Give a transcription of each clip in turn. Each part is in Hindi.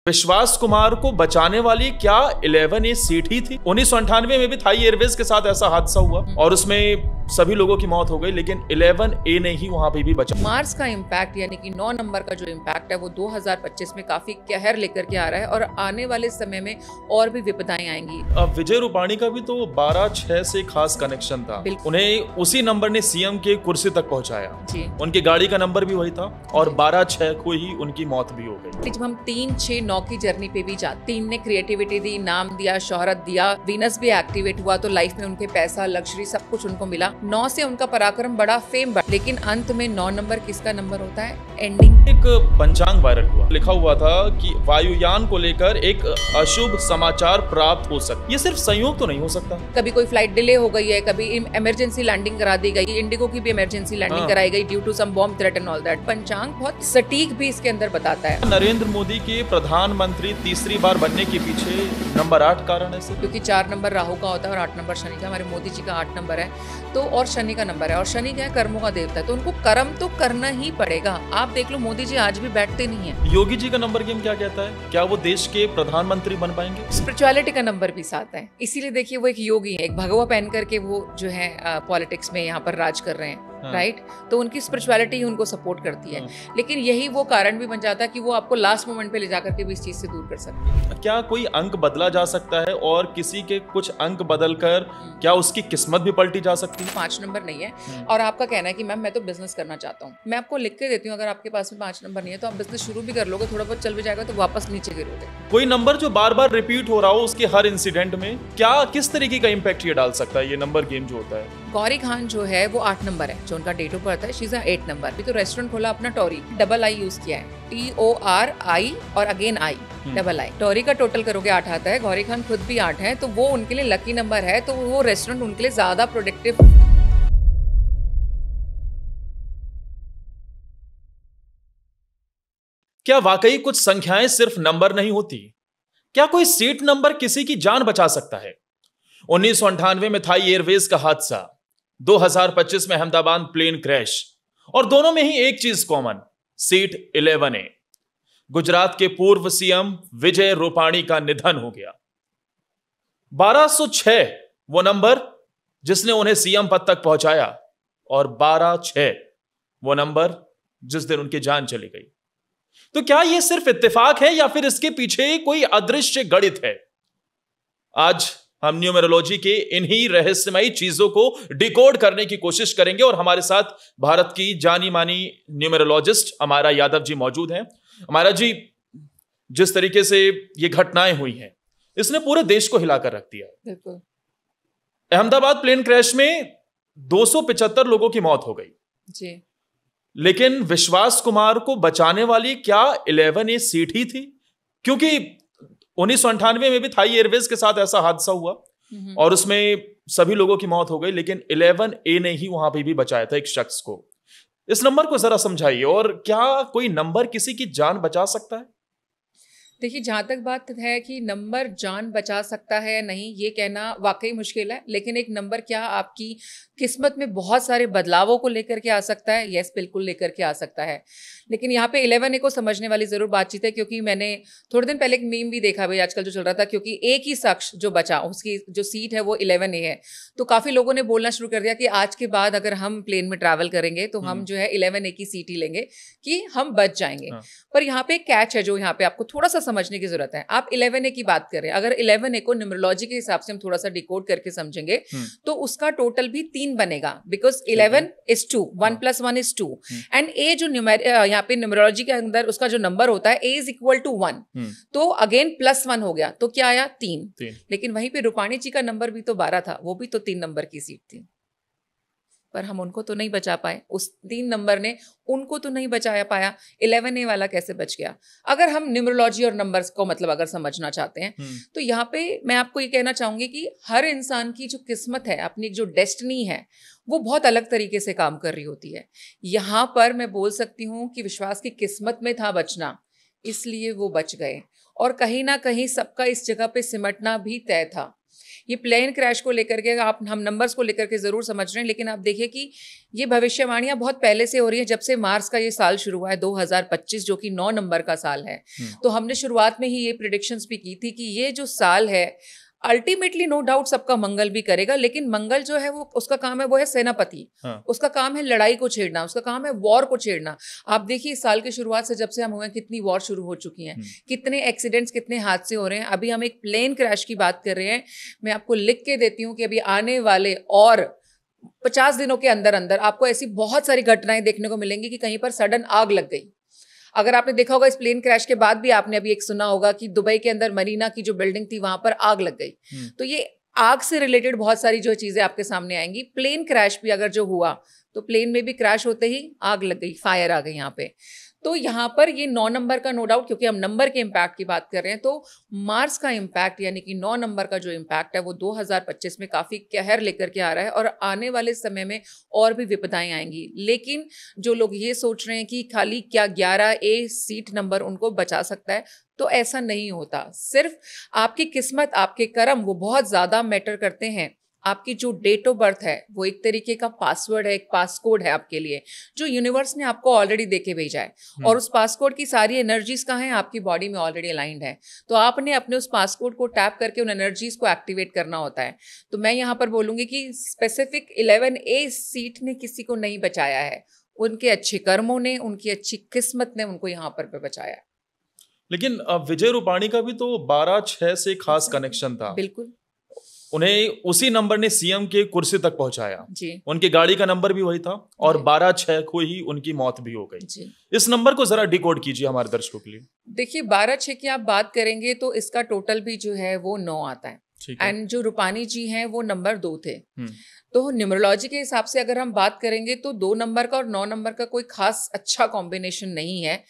विश्वास कुमार को बचाने वाली क्या 11A सीट ही थी? 1998 में भी थाई एयरवेज के साथ ऐसा हादसा हुआ और उसमें सभी लोगों की मौत हो गई, लेकिन 11A ने ही वहां पे भी बचा। मार्स का इम्पैक्ट यानी कि 9 नंबर का जो इम्पैक्ट है वो 2025 में काफी कहर लेकर के आ रहा है और आने वाले समय में और भी विपदाएं आएंगी। अब विजय रूपाणी का भी तो 12/6 से खास कनेक्शन था, उन्हें उसी नंबर ने सीएम के कुर्सी तक पहुंचाया जी। उनकी गाड़ी का नंबर भी वही था और 12/6 को ही उनकी मौत भी हो गई। जब हम 3, 6, 9 की जर्नी पे भी जाते, 3 ने क्रिएटिविटी दी, नाम दिया, शोहरत दिया, वीनस भी एक्टिवेट हुआ तो लाइफ में उनके पैसा, लग्जरी सब कुछ उनको मिला। 9 से उनका पराक्रम बड़ा, फेम बड़ा, लेकिन अंत में 9 नंबर किसका नंबर होता है? एंडिंग। एक पंचांग वायरल हुआ, लिखा हुआ था कि वायुयान को लेकर एक अशुभ समाचार प्राप्त हो सकता। ये सिर्फ संयोग तो नहीं हो सकता। कभी कोई फ्लाइट डिले हो गई है, कभी इमरजेंसी लैंडिंग करा दी गई, इंडिगो की भी इमरजेंसी लैंडिंग कराई गई due to some bomb threat and all that. पंचांग बहुत सटीक भी इसके अंदर बताता है। नरेंद्र मोदी के प्रधानमंत्री तीसरी बार बनने के पीछे नंबर 8 कारण है, क्योंकि 4 नंबर राहु का होता है और 8 नंबर शनि का। हमारे मोदी जी का 8 नंबर है तो और शनि का नंबर है, और शनि क्या है? कर्मों का देवता है, तो उनको कर्म तो करना ही पड़ेगा। आप देख लो मोदी जी आज भी बैठते नहीं है। योगी जी का नंबर गेम क्या कहता है? क्या वो देश के प्रधानमंत्री बन पाएंगे? स्पिरिचुअलिटी का नंबर भी 7 है, इसीलिए देखिए वो एक योगी है, एक भगवा पहन करके वो जो है पॉलिटिक्स में यहाँ पर राज कर रहे हैं। राइट, तो उनकी स्पिरिचुअलिटी ही उनको सपोर्ट करती है। लेकिन यही वो कारण भी बन जाता है कि वो आपको लास्ट मोमेंट पे ले जाकर के भी इस चीज से दूर कर सकते हैं। क्या कोई अंक बदला जा सकता है और किसी के कुछ अंक बदलकर क्या उसकी किस्मत भी पलटी जा सकती है? 5 नंबर नहीं है और आपका कहना है कि मैम मैं तो बिजनेस करना चाहता हूँ, मैं आपको लिख के देती हूँ, अगर आपके पास में 5 नंबर नहीं है तो आप बिजनेस शुरू भी कर लोगे, थोड़ा बहुत चल भी जाएगा तो वापस नीचे गिरोगे। कोई नंबर जो बार बार रिपीट हो रहा हो उसके हर इंसिडेंट में क्या किस तरीके का इम्पैक्ट ये डाल सकता है? ये नंबर गेम जो होता है। गौरी खान जो है वो 8 नंबर है, जो उनका डेट ऑफ बर्थ है, शी इज 8 नंबर। भी तो रेस्टोरेंट खोला अपना टॉरी, डबल आई यूज किया है, TORI और अगेन आई, डबल आई। टॉरी का टोटल करोगे 8 आता है, गौरी खान खुद भी 8 है, तो वो उनके लिए लकी नंबर है, तो वो रेस्टोरेंट उनके लिए ज्यादा प्रोडक्टिव। क्या वाकई कुछ संख्याएं सिर्फ नंबर नहीं होती? क्या कोई सीट नंबर किसी की जान बचा सकता है? 1998 में थाई एयरवेज का हादसा, 2025 में अहमदाबाद प्लेन क्रैश, और दोनों में ही एक चीज कॉमन, सीट 11A। गुजरात के पूर्व सीएम विजय रूपाणी का निधन हो गया। 1206 वो नंबर जिसने उन्हें सीएम पद तक पहुंचाया और 12/6 वो नंबर जिस दिन उनकी जान चली गई। तो क्या यह सिर्फ इत्तेफाक है या फिर इसके पीछे कोई अदृश्य गणित है? आज हम न्यूमेरोलॉजी के इन्हीं रहस्यमयी चीजों को डिकोड करने की कोशिश करेंगे और हमारे साथ भारत की जानी मानी न्यूमेरोलॉजिस्ट अमारा यादव जी मौजूद हैं। अमारा जी, जिस तरीके से ये घटनाएं हुई हैं इसने पूरे देश को हिलाकर रख दिया। बिल्कुल। अहमदाबाद प्लेन क्रैश में 275 लोगों की मौत हो गई जी, लेकिन विश्वास कुमार को बचाने वाली क्या 11A सीट ही थी? क्योंकि 1998 में भी थाई एयरवेज के साथ ऐसा हादसा हुआ और उसमें सभी लोगों की मौत हो गई, लेकिन 11A ने ही वहां पे भी बचाया था एक शख्स को। इस नंबर को जरा समझाइए, और क्या कोई नंबर किसी की जान बचा सकता है? देखिए, जहाँ तक बात है कि नंबर जान बचा सकता है या नहीं, ये कहना वाकई मुश्किल है, लेकिन एक नंबर क्या आपकी किस्मत में बहुत सारे बदलावों को लेकर के आ सकता है? यस, बिल्कुल लेकर के आ सकता है। लेकिन यहाँ पे 11A को समझने वाली जरूर बातचीत है, क्योंकि मैंने थोड़े दिन पहले एक मीम भी देखा भाई आजकल जो चल रहा था, क्योंकि एक ही शख्स जो बचा उसकी जो सीट है वो 11A है, तो काफी लोगों ने बोलना शुरू कर दिया कि आज के बाद अगर हम प्लेन में ट्रैवल करेंगे तो हम जो है 11A की सीट ही लेंगे कि हम बच जाएंगे। पर यहाँ पे एक कैच है जो यहाँ पे आपको थोड़ा सा समझने की जरूरत है। आप 11A की बात करें, अगर 11A को न्यूमरोलॉजी के हिसाब से हम थोड़ा सा डिकोड करके समझेंगे तो उसका टोटल भी 3 बनेगा, बिकॉज 11 is 2, 1 + 1 is 2, एंड ए जो यहाँ पे न्यूमरोलॉजी के अंदर उसका जो नंबर होता है A is equal to 1, तो अगेन +1 हो गया, तो क्या आया? 3। लेकिन वहीं पे रूपाणी जी का नंबर भी तो 12 था, वो भी तो 3 नंबर की सीट थी, पर हम उनको तो नहीं बचा पाए। उस 3 नंबर ने उनको तो नहीं बचाया पाया, 11A वाला कैसे बच गया? अगर हम न्यूमरोलॉजी और नंबर्स को मतलब अगर समझना चाहते हैं तो यहाँ पे मैं आपको ये कहना चाहूंगी कि हर इंसान की जो किस्मत है, अपनी जो डेस्टिनी है, वो बहुत अलग तरीके से काम कर रही होती है। यहाँ पर मैं बोल सकती हूँ कि विश्वास की किस्मत में था बचना, इसलिए वो बच गए, और कहीं ना कहीं सबका इस जगह पे सिमटना भी तय था। ये प्लेन क्रैश को लेकर के आप हम नंबर्स को लेकर के जरूर समझ रहे हैं, लेकिन आप देखिए कि ये भविष्यवाणियां बहुत पहले से हो रही है, जब से मार्स का ये साल शुरू हुआ है 2025, जो कि 9 नंबर का साल है। तो हमने शुरुआत में ही ये प्रिडिक्शंस भी की थी कि ये जो साल है अल्टीमेटली नो डाउट सबका मंगल भी करेगा, लेकिन मंगल जो है वो उसका काम है, वो है सेनापति। उसका काम है लड़ाई को छेड़ना, उसका काम है वॉर को छेड़ना। आप देखिए इस साल की शुरुआत से जब से हम हुए कितनी वॉर शुरू हो चुकी हैं, कितने एक्सीडेंट्स, कितने हादसे हो रहे हैं। अभी हम एक प्लेन क्रैश की बात कर रहे हैं, मैं आपको लिख के देती हूँ कि अभी आने वाले और 50 दिनों के अंदर अंदर आपको ऐसी बहुत सारी घटनाएं देखने को मिलेंगी कि कहीं पर सडन आग लग गई। अगर आपने देखा होगा इस प्लेन क्रैश के बाद भी आपने अभी एक सुना होगा कि दुबई के अंदर मरीना की जो बिल्डिंग थी वहां पर आग लग गई। तो ये आग से रिलेटेड बहुत सारी जो चीजें आपके सामने आएंगी। प्लेन क्रैश भी अगर जो हुआ तो प्लेन में भी क्रैश होते ही आग लग गई, फायर आ गई यहाँ पे। तो यहाँ पर ये 9 नंबर का नो डाउट, क्योंकि हम नंबर के इम्पैक्ट की बात कर रहे हैं, तो मार्स का इम्पैक्ट यानी कि 9 नंबर का जो इम्पैक्ट है वो 2025 में काफी कहर लेकर के आ रहा है और आने वाले समय में और भी विपदाएं आएंगी। लेकिन जो लोग ये सोच रहे हैं कि खाली क्या 11A सीट नंबर उनको बचा सकता है, तो ऐसा नहीं होता। सिर्फ आपकी किस्मत, आपके कर्म वो बहुत ज्यादा मैटर करते हैं। आपकी जो डेट ऑफ बर्थ है वो एक तरीके का पासवर्ड है, एक पासकोड है आपके लिए, जो यूनिवर्स ने आपको ऑलरेडी देके भेजा है। और उस पासकोड की सारी एनर्जीज कहाँ हैं? आपकी बॉडी में ऑलरेडी अलाइंड है। तो आपने अपने उस पासकोड को टैप करके उन एनर्जीज को एक्टिवेट करना होता है। तो मैं यहाँ पर बोलूंगी कि स्पेसिफिक 11A सीट ने किसी को नहीं बचाया है, उनके अच्छे कर्मों ने, उनकी अच्छी किस्मत ने उनको यहाँ पर बचाया है। लेकिन विजय रूपाणी का भी तो 12/6 से खास कनेक्शन था। बिल्कुल, उन्हें उसी नंबर ने सीएम के कुर्सी तक पहुंचाया जी। उनकी गाड़ी का नंबर भी वही था और 12/6 को ही उनकी मौत भी हो गई जी। इस नंबर को जरा डिकोड कीजिए हमारे दर्शकों के लिए। देखिए 12/6 की आप बात करेंगे तो इसका टोटल भी जो है वो 9 आता है। एंड जो रूपाणी जी हैं वो नंबर 2 थे। तो न्यूमरोलॉजी के हिसाब से अगर हम बात करेंगे तो 2 नंबर का और 9 नंबर का कोई खास अच्छा कॉम्बिनेशन नहीं है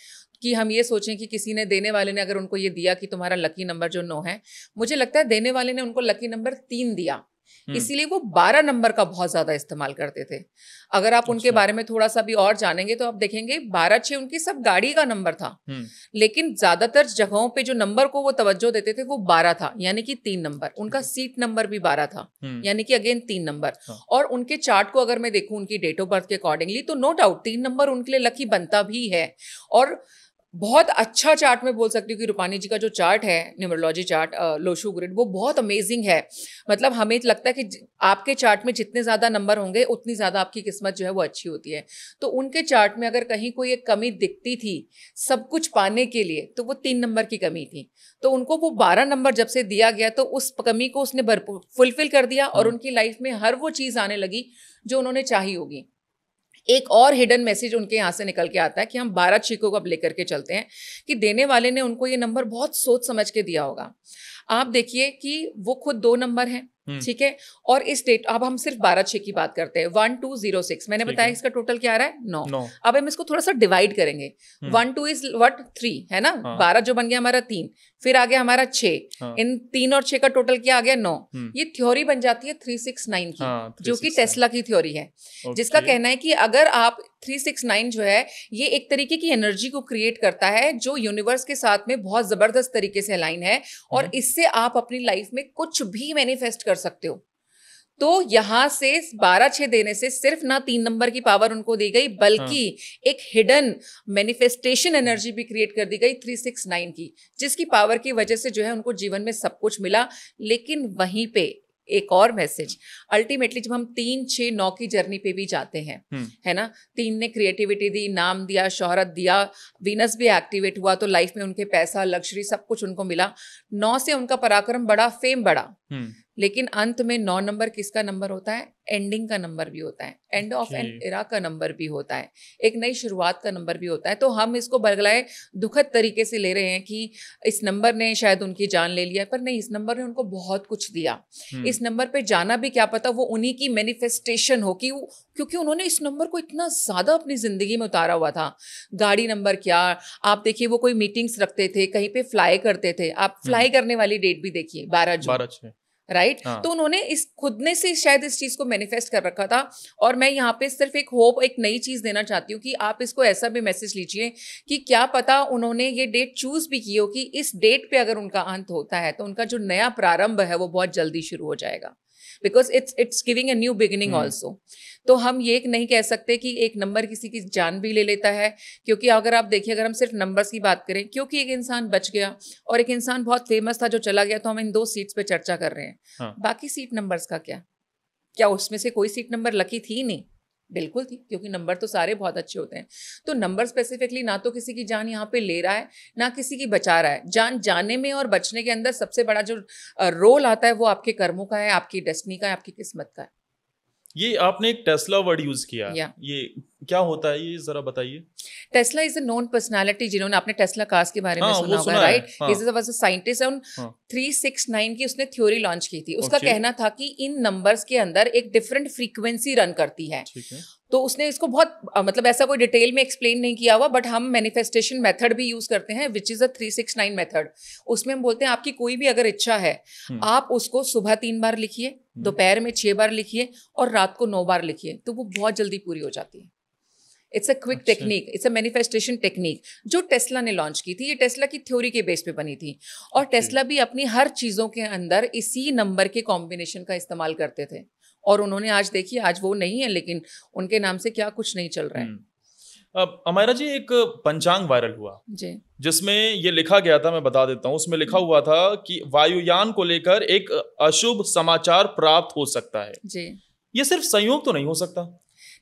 कि हम ये सोचें कि किसी ने, देने वाले ने अगर उनको ये दिया कि तुम्हारा लकी नंबर जो 9 है, मुझे लगता है देने वाले ने उनको लकी नंबर 3 दिया, इसीलिए वो 12 नंबर का बहुत ज्यादा इस्तेमाल करते थे। अगर आप उनके बारे में थोड़ा सा भी और जानेंगे तो आप देखेंगे 12/6 उनकी सब गाड़ी का नंबर था, लेकिन ज्यादातर जगहों पे जो नंबर को वो तवज्जो देते थे वो 12 था, यानी कि 3 नंबर। उनका सीट नंबर भी 12 था, यानी कि अगेन 3 नंबर। और उनके चार्ट को अगर मैं देखूं उनकी डेट ऑफ बर्थ के अकॉर्डिंगली, तो नो डाउट 3 नंबर उनके लिए लकी बनता भी है। और बहुत अच्छा चार्ट में बोल सकती हूँ कि रूपाणी जी का जो चार्ट है, न्यूमरोलॉजी चार्ट, लोशू ग्रिड, वो बहुत अमेजिंग है। मतलब हमें लगता है कि आपके चार्ट में जितने ज्यादा नंबर होंगे उतनी ज्यादा आपकी किस्मत जो है वो अच्छी होती है। तो उनके चार्ट में अगर कहीं कोई एक कमी दिखती थी सब कुछ पाने के लिए, तो वो 3 नंबर की कमी थी। तो उनको वो 12 नंबर जब से दिया गया तो उस कमी को उसने भरपूर फुलफिल कर दिया और उनकी लाइफ में हर वो चीज आने लगी जो उन्होंने चाही होगी। एक और हिडन मैसेज उनके यहाँ से निकल के आता है कि हम 12/6 को अब लेकर के चलते हैं कि देने वाले ने उनको ये नंबर बहुत सोच समझ के दिया होगा। आप देखिए कि वो खुद 2 नंबर हैं, ठीक है, और इस डेट, अब हम सिर्फ 12/6 की बात करते हैं। 1206 मैंने बताया इसका टोटल क्या आ रहा है 9। अब हम इसको थोड़ा सा डिवाइड करेंगे। 1 2 इज व्हाट 3 है ना, 12 जो बन गया हमारा 3, फिर आ गया हमारा 6, इन 3 और 6 का टोटल क्या आ गया 9। ये थ्योरी बन जाती है 369 की, जो कि टेस्ला की थ्योरी है, जिसका कहना है कि अगर आप 369 जो है ये एक तरीके की एनर्जी को क्रिएट करता है जो यूनिवर्स के साथ में बहुत जबरदस्त तरीके से अलाइन है और इससे आप अपनी लाइफ में कुछ भी मैनिफेस्ट कर सकते हो। तो यहां से 12/6 देने से सिर्फ ना 3 नंबर की पावर उनको दी गई, बल्कि एक हिडन मैनिफेस्टेशन एनर्जी भी क्रिएट कर दी गई 369 की, जिसकी पावर की वजह से जो है उनको जीवन में सब कुछ मिला। लेकिन वहीं पे एक और मैसेज, अल्टीमेटली जब हम 3 6 9 की जर्नी पे भी जाते हैं, है ना, 3 ने क्रिएटिविटी दी, नाम दिया, शोहरत दिया, वीनस भी एक्टिवेट हुआ तो लाइफ में उनके पैसा, लग्जरी सब कुछ उनको मिला। 9 से उनका पराक्रम बढ़ा, फेम बढ़ा। लेकिन अंत में 9 नंबर किसका नंबर होता है? एंडिंग का नंबर भी होता है, एंड ऑफ एन एरा का नंबर भी होता है, एक नई शुरुआत का नंबर भी होता है। तो हम इसको बगलाए दुखद तरीके से ले रहे हैं कि इस नंबर ने शायद उनकी जान ले लिया, पर नहीं, इस नंबर ने उनको बहुत कुछ दिया। इस नंबर पे जाना भी क्या पता वो उन्हीं की मैनिफेस्टेशन हो, कि क्योंकि उन्होंने इस नंबर को इतना ज्यादा अपनी जिंदगी में उतारा हुआ था। गाड़ी नंबर क्या, आप देखिए वो कोई मीटिंग्स रखते थे, कहीं पे फ्लाई करते थे, आप फ्लाई करने वाली डेट भी देखिए 12 जून, राइट हाँ। तो उन्होंने इस खुद ने से शायद इस चीज को मैनिफेस्ट कर रखा था। और मैं यहाँ पे सिर्फ एक होप, एक नई चीज देना चाहती हूँ कि आप इसको ऐसा भी मैसेज लीजिए कि क्या पता उन्होंने ये डेट चूज भी की हो कि इस डेट पे अगर उनका अंत होता है तो उनका जो नया प्रारंभ है वो बहुत जल्दी शुरू हो जाएगा, because it's giving a new beginning also. तो हम ये नहीं कह सकते कि एक नंबर किसी की जान भी ले लेता है, क्योंकि अगर आप देखिए, अगर हम सिर्फ नंबर्स की बात करें, क्योंकि एक इंसान बच गया और एक इंसान बहुत फेमस था जो चला गया, तो हम इन 2 सीट्स पे चर्चा कर रहे हैं। हाँ। बाकी सीट नंबर्स का क्या उसमें से कोई सीट नंबर लकी थी? नहीं, बिल्कुल थी, क्योंकि नंबर तो सारे बहुत अच्छे होते हैं। तो नंबर स्पेसिफिकली ना तो किसी की जान यहाँ पे ले रहा है ना किसी की बचा रहा है। जान जाने में और बचने के अंदर सबसे बड़ा जो रोल आता है वो आपके कर्मों का है, आपकी डेस्टिनी का है, आपकी किस्मत का है। ये आपने एक टेस्ला वर्ड यूज किया, या ये क्या होता है, ये जरा बताइए। Tesla is a known personality, जिन्होंने आपने टेस्ला कार्स के बारे में हाँ, सुना वो होगा, सुना है, राइट? हाँ। Is was a scientist on हाँ। 369 की उसने थ्योरी लॉन्च की थी। उसका Okay. कहना था कि इन नंबर्स के अंदर एक डिफरेंट फ्रीक्वेंसी रन करती है। ठीक है। तो उसने इसको बहुत मतलब ऐसा कोई डिटेल में एक्सप्लेन नहीं किया हुआ, बट हम मैनिफेस्टेशन मेथड भी यूज करते हैं, विच इज अ 369 मेथड। उसमें हम बोलते हैं आपकी कोई भी अगर इच्छा है, आप उसको सुबह 3 बार लिखिए, दोपहर में 6 बार लिखिए और रात को 9 बार लिखिए, तो वो बहुत जल्दी पूरी हो जाती है। It's a quick technique, it's a manifestation technique जो टेस्ला ने लॉन्च की थी। ये टेस्ला की थ्योरी के बेस पे बनी थी और टेस्ला भी अपनी हर चीजों के अंदर इसी नंबर के कॉम्बिनेशन का इस्तेमाल करते थे। और उन्होंने आज देखिए, आज वो नहीं है, लेकिन उनके नाम से क्या कुछ नहीं चल रहा है। अब अमायरा जी, एक पंचांग वायरल हुआ जी जिसमें ये लिखा गया था, मैं बता देता हूँ, उसमें लिखा हुआ था कि वायुयान को लेकर एक अशुभ समाचार प्राप्त हो सकता है। जी ये सिर्फ संयोग तो नहीं हो सकता?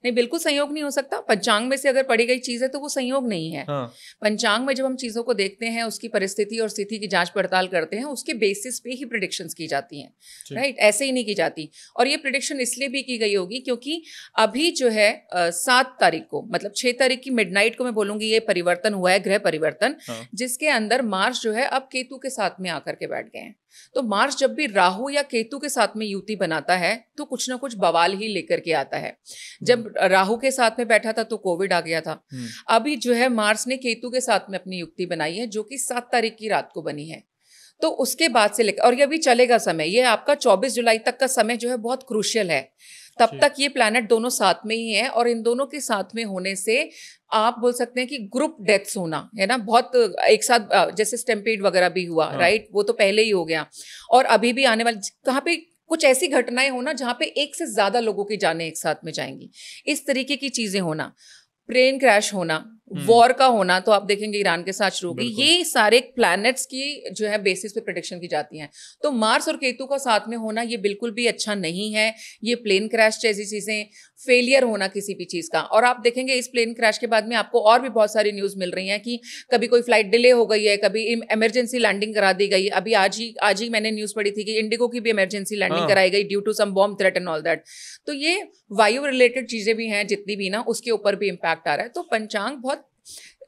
नहीं, बिल्कुल संयोग नहीं हो सकता। पंचांग में से अगर पढ़ी गई चीज है तो वो संयोग नहीं है। हाँ। पंचांग में जब हम चीजों को देखते हैं, उसकी परिस्थिति और स्थिति की जांच पड़ताल करते हैं, उसके बेसिस पे ही प्रिडिक्शंस की जाती हैं, राइट? ऐसे ही नहीं की जाती। और ये प्रिडिक्शन इसलिए भी की गई होगी क्योंकि अभी जो है 7 तारीख को, मतलब 6 तारीख की मिडनाइट को मैं बोलूंगी, ये परिवर्तन हुआ है, ग्रह परिवर्तन, जिसके अंदर मार्स जो है अब केतु के साथ में आकर के बैठ गए हैं। तो मार्स जब भी राहु या केतु के साथ में युति बनाता है तो कुछ ना कुछ बवाल ही लेकर के आता है। जब राहु के साथ में बैठा था तो कोविड आ गया था। अभी जो है मार्स ने केतु के साथ में अपनी युक्ति बनाई है, जो कि 7 तारीख की रात को बनी है। तो उसके बाद से लेकर, और ये अभी चलेगा समय, ये आपका 24 जुलाई तक का समय जो है बहुत क्रूशियल है। तब तक ये प्लैनेट दोनों साथ में ही है, और इन दोनों के साथ में होने से आप बोल सकते हैं कि ग्रुप डेथ्स होना है ना, बहुत एक साथ, जैसे स्टैम्पेड वगैरह भी हुआ, राइट? वो तो पहले ही हो गया। और अभी भी आने वाले कहाँ पे कुछ ऐसी घटनाएं होना जहां पे एक से ज्यादा लोगों की जानें एक साथ में जाएंगी, इस तरीके की चीजें होना, प्लेन क्रैश होना, वॉर का होना, तो आप देखेंगे ईरान के साथ शुरू होगी। ये सारे प्लैनेट्स की जो है बेसिस पे प्रेडिक्शन की जाती हैं। तो मार्स और केतु का साथ में होना ये बिल्कुल भी अच्छा नहीं है। ये प्लेन क्रैश जैसी चीजें, फेलियर होना किसी भी चीज का। और आप देखेंगे इस प्लेन क्रैश के बाद में आपको और भी बहुत सारी न्यूज मिल रही हैं कि कभी कोई फ्लाइट डिले हो गई है, कभी इमरजेंसी लैंडिंग करा दी गई। अभी आज ही मैंने न्यूज पढ़ी थी कि इंडिगो की भी इमरजेंसी लैंडिंग कराई गई due to some bomb threat and all that. तो ये वायु रिलेटेड चीजें भी हैं जितनी भी ना, उसके ऊपर भी इम्पैक्ट आ रहा है। तो पंचांग बहुत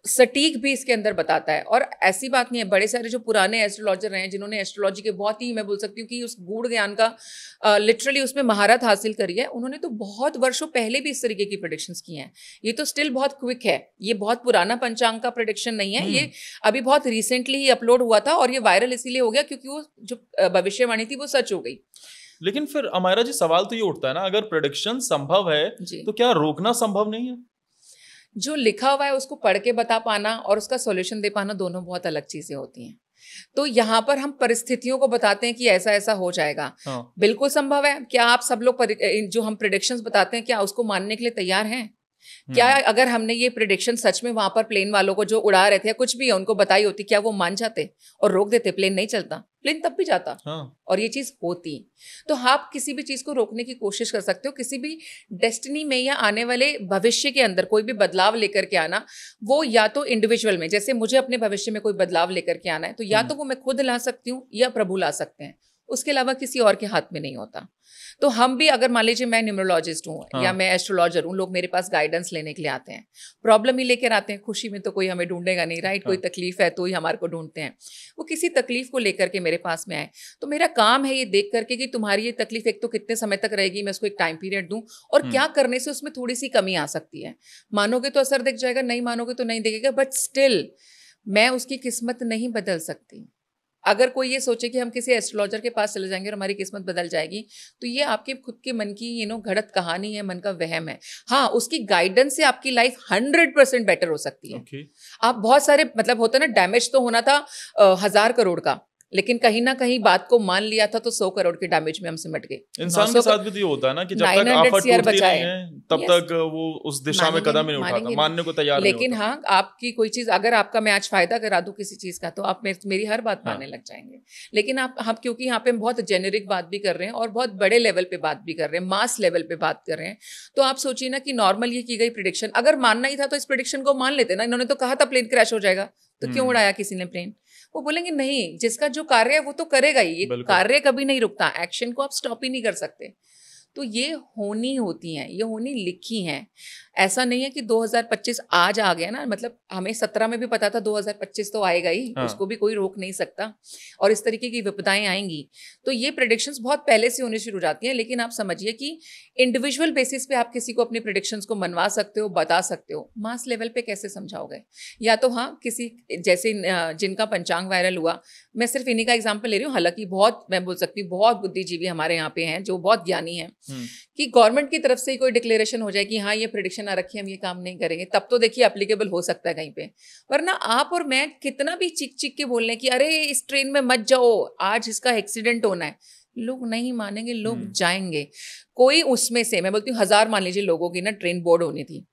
सटीक भी इसके अंदर बताता है। और ऐसी बात नहीं है, बड़े सारे जो पुराने एस्ट्रोलॉजर हैं जिन्होंने एस्ट्रोलॉजी के बहुत ही, मैं बोल सकती हूँ कि उस गूढ़ ज्ञान का लिटरली उसमें महारत हासिल करी है, उन्होंने तो बहुत वर्षों पहले भी इस तरीके की प्रेडिक्शंस की हैं। ये तो स्टिल बहुत क्विक है, ये बहुत पुराना पंचांग का प्रेडिक्शन नहीं है, ये अभी बहुत रिसेंटली ही अपलोड हुआ था। और ये वायरल इसीलिए हो गया क्योंकि वो जो भविष्यवाणी थी वो सच हो गई। लेकिन फिर अमायरा जी, सवाल तो ये उठता है ना, अगर प्रेडिक्शन संभव है तो क्या रोकना संभव नहीं है? जो लिखा हुआ है उसको पढ़ के बता पाना और उसका सॉल्यूशन दे पाना, दोनों बहुत अलग चीजें होती हैं। तो यहाँ पर हम परिस्थितियों को बताते हैं कि ऐसा ऐसा हो जाएगा। बिल्कुल संभव है। क्या आप सब लोग जो हम प्रेडिक्शंस बताते हैं, क्या उसको मानने के लिए तैयार हैं? क्या अगर हमने ये प्रेडिक्शन सच में वहां पर प्लेन वालों को जो उड़ा रहे थे या कुछ भी है उनको बताई होती, क्या वो मान जाते और रोक देते? प्लेन नहीं चलता, प्लेन तब भी जाता। और ये चीज होती। तो आप किसी भी चीज को रोकने की कोशिश कर सकते हो। किसी भी डेस्टिनी में या आने वाले भविष्य के अंदर कोई भी बदलाव लेकर के आना, वो या तो इंडिविजुअल में, जैसे मुझे अपने भविष्य में कोई बदलाव लेकर के आना है तो या तो वो मैं खुद ला सकती हूँ या प्रभु ला सकते हैं, उसके अलावा किसी और के हाथ में नहीं होता। तो हम भी, अगर मान लीजिए मैं न्यूमरोलॉजिस्ट हूँ या मैं एस्ट्रोलॉजर हूँ, लोग मेरे पास गाइडेंस लेने के लिए आते हैं, प्रॉब्लम ही लेकर आते हैं। खुशी में तो कोई हमें ढूंढेगा नहीं, राइट? कोई तकलीफ है तो ही हमारे को ढूंढते हैं। वो किसी तकलीफ को लेकर के मेरे पास में आए तो मेरा काम है ये देख करके कि तुम्हारी ये तकलीफ एक तो कितने समय तक रहेगी, मैं उसको एक टाइम पीरियड दूं, और क्या करने से उसमें थोड़ी सी कमी आ सकती है। मानोगे तो असर दिख जाएगा, नहीं मानोगे तो नहीं दिखेगा, बट स्टिल मैं उसकी किस्मत नहीं बदल सकती। अगर कोई ये सोचे कि हम किसी एस्ट्रोलॉजर के पास चले जाएंगे और हमारी किस्मत बदल जाएगी, तो ये आपके खुद के मन की घड़त कहानी है, मन का वहम है। हाँ, उसकी गाइडेंस से आपकी लाइफ 100% बेटर हो सकती है। आप बहुत सारे मतलब होता है ना, डैमेज तो होना था 1000 करोड़ का, लेकिन कहीं ना कहीं बात को मान लिया था तो 100 करोड़ के डैमेज में हम सिमट गए। इंसान के साथ भी तो ये होता है ना कि जब तक आफत टूटती नहीं है तब तक वो उस दिशा में कदम ही नहीं उठाता, मानने को तैयार नहीं होता। लेकिन हाँ, आपकी कोई चीज अगर आपका मैं आज फायदा करा दूं किसी चीज का, तो आप मेरी हर बात मानने लग जाएंगे। लेकिन हम क्योंकि यहाँ पे हम बहुत जेनेरिक बात भी कर रहे हैं और बहुत बड़े लेवल पे बात भी कर रहे हैं, मास लेवल पे बात कर रहे हैं, तो आप सोचिए ना कि नॉर्मल ये की गई प्रिडिक्शन अगर मानना ही था तो इस प्रिडिक्शन को मान लेते ना। इन्होंने तो कहा था प्लेन क्रैश हो जाएगा, तो क्यों उड़ाया किसी ने प्लेन? वो बोलेंगे नहीं, जिसका जो कार्य है वो तो करेगा ही, ये कार्य कभी नहीं रुकता, एक्शन को आप स्टॉप ही नहीं कर सकते। तो ये होनी होती हैं, ये होनी लिखी हैं। ऐसा नहीं है कि 2025 आज आ गया ना, मतलब हमें 17 में भी पता था 2025 तो आएगा ही, उसको भी कोई रोक नहीं सकता, और इस तरीके की विपदाएं आएंगी। तो ये प्रेडिक्शंस बहुत पहले से होने शुरू हो जाती हैं। लेकिन आप समझिए कि इंडिविजुअल बेसिस पे आप किसी को अपनी प्रेडिक्शंस को मनवा सकते हो, बता सकते हो, मास लेवल पे कैसे समझाओगे? या तो हाँ, किसी जैसे जिनका पंचांग वायरल हुआ, मैं सिर्फ इन्हीं का एग्जाम्पल ले रही हूँ, हालांकि बहुत मैं बोल सकती हूँ बहुत बुद्धिजीवी हमारे यहाँ पे हैं जो बहुत ज्ञानी हैं, कि गवर्नमेंट की तरफ से ही कोई डिक्लेरेशन हो जाए कि हाँ ये प्रेडिक्शन आ रखी है, हम ये काम नहीं करेंगे, तब तो देखिए एप्लीकेबल हो सकता है कहीं पे। वरना आप और मैं कितना भी चिक चिक के बोल रहे कि अरे इस ट्रेन में मत जाओ, आज इसका एक्सीडेंट होना है, लोग नहीं मानेंगे, लोग जाएंगे। कोई उसमें से, मैं बोलती हूँ 1000 मान लीजिए लोगों की ना ट्रेन बोर्ड होनी थी,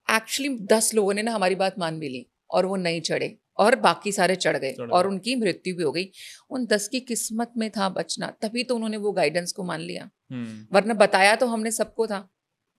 एक्चुअली 10 लोगों ने ना हमारी बात मान भी ली और वो नहीं चढ़े, और बाकी सारे चढ़ गए और उनकी मृत्यु भी हो गई। उन 10 की किस्मत में था बचना, तभी तो उन्होंने वो गाइडेंस को मान लिया। वरना बताया तो हमने सबको था,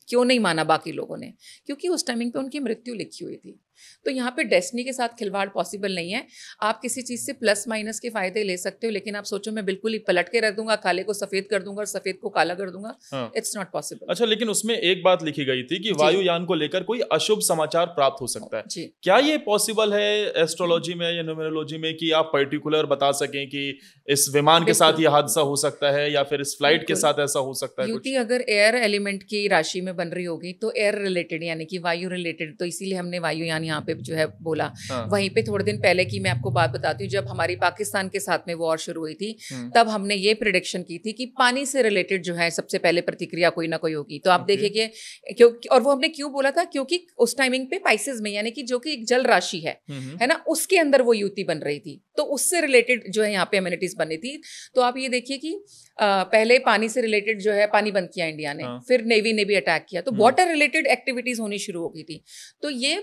क्यों नहीं माना बाकी लोगों ने? क्योंकि उस टाइमिंग पे उनकी मृत्यु लिखी हुई थी। तो यहाँ पे डेस्टिनी के साथ खिलवाड़ पॉसिबल नहीं है। आप किसी चीज से प्लस माइनस के फायदे ले सकते हो, लेकिन आप सोचो मैं बिल्कुल ही पलट के रख दूंगा, काले को सफेद कर दूंगा और सफेद को काला कर दूंगा, इट्स नॉट पॉसिबल। अच्छा, लेकिन उसमें एक बात लिखी गई थी कि वायुयान को लेकर कोई अशुभ समाचार प्राप्त हो सकता है जी। क्या ये पॉसिबल है एस्ट्रोलॉजी में या न्यूमेरोलॉजी में कि आप पर्टिकुलर बता सकें कि इस विमान के साथ ये हादसा हो सकता है या फिर इस फ्लाइट के साथ ऐसा हो सकता है? युति अगर एयर एलिमेंट की राशि में बन रही होगी तो एयर रिलेटेड यानी कि वायु रिलेटेड, तो इसीलिए हमने वायुयान यहाँ पे जो है बोला। वहीं पे थोड़े दिन पहले की मैं आपको बात बताती हूँ, जब हमारी पाकिस्तान के साथ में वॉर शुरू हुई थी, तब हमने ये प्रेडिक्शन की थी कि पानी से रिलेटेड जो है सबसे पहले प्रतिक्रिया कोई ना कोई होगी। तो आप देखिए कि क्योंकि, और वो हमने क्यों बोला था, क्योंकि उस टाइमिंग पे पाइसेस में यानी कि जो कि एक जल राशि है ना, उसके अंदर वो युति बन रही थी, तो उससे रिलेटेड जो है यहाँ पे एमिनिटीज बनी थी। तो आप ये देखिए कि पहले पानी से रिलेटेड जो है पानी बंद किया इंडिया ने, फिर नेवी ने भी अटैक किया, तो वाटर रिलेटेड एक्टिविटीज होनी शुरू हो गई थी। तो ये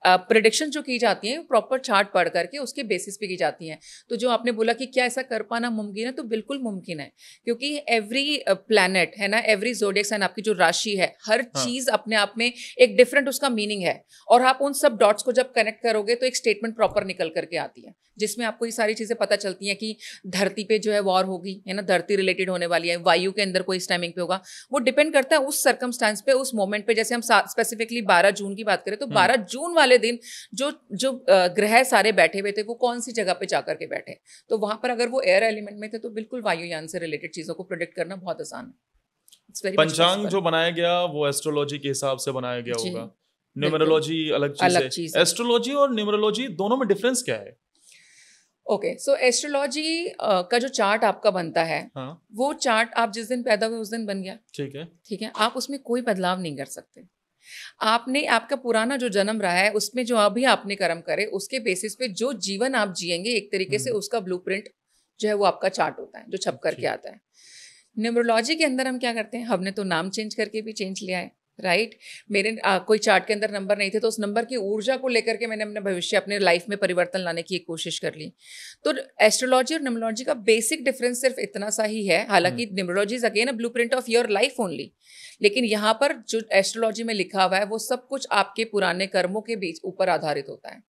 प्रेडिक्शन जो की जाती है प्रॉपर चार्ट पढ़ करके उसके बेसिस पे की जाती हैं। तो जो आपने बोला कि क्या ऐसा कर पाना मुमकिन है, तो बिल्कुल मुमकिन है, क्योंकि एवरी प्लैनेट है ना, एवरी ज़ोडिएक साइन, आपकी जो राशि है, हर चीज अपने आप में एक डिफरेंट उसका मीनिंग है, और आप उन सब डॉट्स को जब कनेक्ट करोगे तो एक स्टेटमेंट प्रॉपर निकल करके आती है, जिसमें आपको ये सारी चीजें पता चलती हैं कि धरती पे जो है वॉर होगी, है ना, धरती रिलेटेड होने वाली है, वायु के अंदर कोई इस टाइमिंग पे होगा। वो डिपेंड करता है उस सर्कमस्टांस पे, उस मोमेंट पे। जैसे हम स्पेसिफिकली 12 जून की बात करें तो 12 जून वाले दिन जो ग्रह सारे बैठे हुए थे वो कौन सी जगह पे जाकर के बैठे, तो वहां पर अगर वो एयर एलिमेंट में थे तो बिल्कुल वायुयान से रिलेटेड चीजों को प्रेडिक्ट करना बहुत आसान है। पंचांग जो बनाया गया वो एस्ट्रोलॉजी के हिसाब से बनाया गया होगा, न्यूमेरोलॉजी अलग चीज है। एस्ट्रोलॉजी और न्यूमेरोलॉजी दोनों में डिफरेंस क्या है? ओके, सो एस्ट्रोलॉजी का जो चार्ट आपका बनता है, वो चार्ट आप जिस दिन पैदा हुए उस दिन बन गया, ठीक है, आप उसमें कोई बदलाव नहीं कर सकते। आपने आपका पुराना जो जन्म रहा है उसमें जो अभी आपने कर्म करे उसके बेसिस पे जो जीवन आप जिएंगे, एक तरीके से उसका ब्लूप्रिंट जो है वो आपका चार्ट होता है जो छप करके आता है। न्यूमरोलॉजी के अंदर हम क्या करते हैं, हमने तो नाम चेंज करके भी चेंज लिया है, राइट। मेरे कोई चार्ट के अंदर नंबर नहीं थे, तो उस नंबर की ऊर्जा को लेकर के मैंने अपने भविष्य, अपने लाइफ में परिवर्तन लाने की एक कोशिश कर ली। तो एस्ट्रोलॉजी और न्यूमरोलॉजी का बेसिक डिफरेंस सिर्फ इतना सा ही है। हालांकि numerology is again a blueprint of your life only, लेकिन यहाँ पर जो एस्ट्रोलॉजी में लिखा हुआ है वो सब कुछ आपके पुराने कर्मों के बीच ऊपर आधारित होता है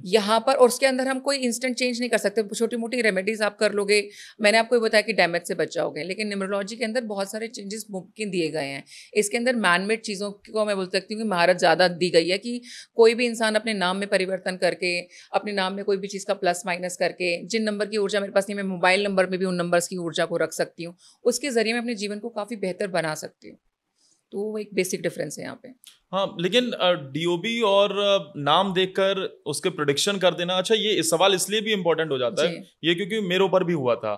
यहाँ पर, और उसके अंदर हम कोई इंस्टेंट चेंज नहीं कर सकते। छोटी मोटी रेमेडीज आप कर लोगे, मैंने आपको बताया कि डैमेज से बच जाओगे, लेकिन न्यूमरोलॉजी के अंदर बहुत सारे चेंजेस मुमकिन दिए गए हैं। इसके अंदर मैनमेड चीज़ों को मैं बोल सकती हूँ कि महारत ज़्यादा दी गई है, कि कोई भी इंसान अपने नाम में परिवर्तन करके, अपने नाम में कोई भी चीज़ का प्लस माइनस करके, जिन नंबर की ऊर्जा मेरे पास नहीं, मैं मोबाइल नंबर में भी उन नंबर्स की ऊर्जा को रख सकती हूँ, उसके जरिए मैं अपने जीवन को काफ़ी बेहतर बना सकती हूँ। तो वो एक बेसिक डिफरेंस है यहाँ पे। हाँ, लेकिन डीओबी और नाम देखकर उसके प्रिडिक्शन कर देना, अच्छा ये इस सवाल इसलिए भी इम्पोर्टेंट हो जाता है ये क्योंकि मेरे ऊपर भी हुआ था।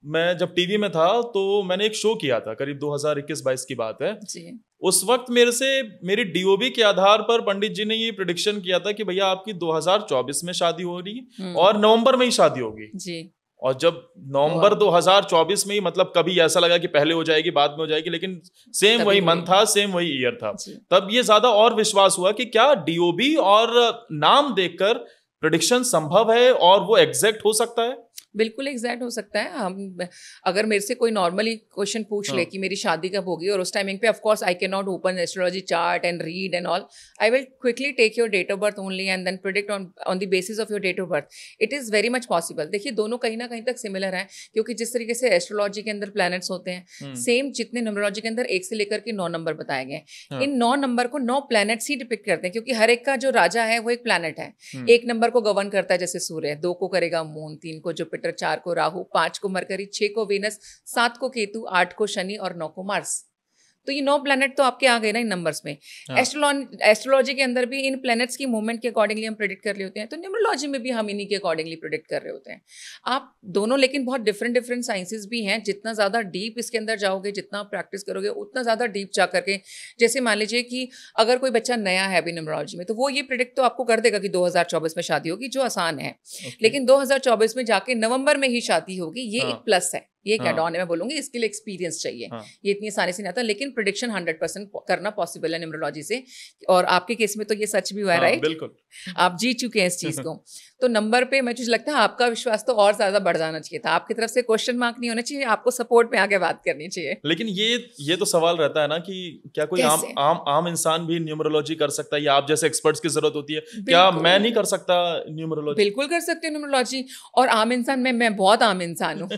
मैं जब टीवी में था तो मैंने एक शो किया था, करीब 2021-22 की बात है जी। उस वक्त मेरे से मेरी डीओबी के आधार पर पंडित जी ने ये प्रिडिक्शन किया था कि भैया आपकी 2024 में शादी हो रही है और नवंबर में ही शादी होगी जी। और जब नवंबर 2024 में ही, मतलब कभी ऐसा लगा कि पहले हो जाएगी बाद में हो जाएगी, लेकिन सेम वही मंथ था, सेम वही ईयर था, तब ये ज्यादा और विश्वास हुआ कि क्या डीओबी और नाम देखकर प्रेडिक्शन संभव है और वो एग्जैक्ट हो सकता है। बिल्कुल एग्जैक्ट हो सकता है। हम अगर मेरे से कोई नॉर्मली क्वेश्चन पूछ ले कि मेरी शादी कब होगी, और उस टाइमिंग पे of course I can not open astrology chart and read and all, I will quickly take your date of birth only and then predict on the basis of your date of birth. It is very much possible. देखिए दोनों कहीं ना कहीं तक सिमिलर हैं, क्योंकि जिस तरीके से एस्ट्रोलॉजी के अंदर प्लैनेट्स होते हैं, सेम जितने न्यूमरोलॉजी के अंदर 1 से लेकर के 9 नंबर बताए गए हैं, इन 9 नंबर को 9 प्लैनेट्स ही डिपिक्ट करते हैं, क्योंकि हर एक का जो राजा है वो एक प्लैनेट है। 1 नंबर को गवर्न करता है जैसे सूर्य, 2 को करेगा मून, 3 को जुपिटर, 4 को राहु, 5 को मरकरी, 6 को वीनस, 7 को केतु, 8 को शनि और 9 को मार्स। तो ये 9 प्लैनेट तो आपके आ गए ना इन नंबर्स में। एस्ट्रोलॉजी के अंदर भी इन प्लैनेट्स की मूवमेंट के अकॉर्डिंगली हम प्रेडिक्ट कर रहे होते हैं, तो न्यूमरोलॉजी में भी हम इन्हीं के अकॉर्डिंगली प्रेडिक्ट कर रहे होते हैं। आप दोनों लेकिन बहुत डिफरेंट साइंसेस भी हैं। जितना ज़्यादा डीप इसके अंदर जाओगे, जितना आप प्रैक्टिस करोगे, उतना ज़्यादा डीप जा करके, जैसे मान लीजिए कि अगर कोई बच्चा नया है अभी न्यूमरोलॉजी में, तो वो ये प्रेडिक्ट तो आपको कर देगा कि 2024 में शादी होगी, जो आसान है। लेकिन 2024 में जाके नवंबर में ही शादी होगी, ये एक प्लस है, ये एक एड-ऑन है। मैं बोलूंगी इसके लिए एक्सपीरियंस चाहिए, ये इतनी आसानी से नहीं आता, लेकिन प्रेडिक्शन 100% करना पॉसिबल है न्यूमरोलॉजी से। और आपके केस में तो ये सच भी हुआ है, राइट? बिल्कुल, आप जीत चुके हैं इस चीज को। तो नंबर पे मुझे लगता है आपका विश्वास तो और ज्यादा बढ़ जाना चाहिए था। आपकी तरफ से क्वेश्चन मार्क नहीं होना चाहिए, आपको सपोर्ट में आगे बात करनी चाहिए। लेकिन ये तो सवाल रहता है ना कि क्या कोई आम इंसान भी न्यूमरोलॉजी कर सकता है या आप जैसे एक्सपर्ट्स की जरूरत होती है? क्या मैं नहीं कर सकता न्यूमरोलॉजी? बिल्कुल कर सकते हो न्यूमरोलॉजी। और आम इंसान में मैं बहुत आम इंसान हूँ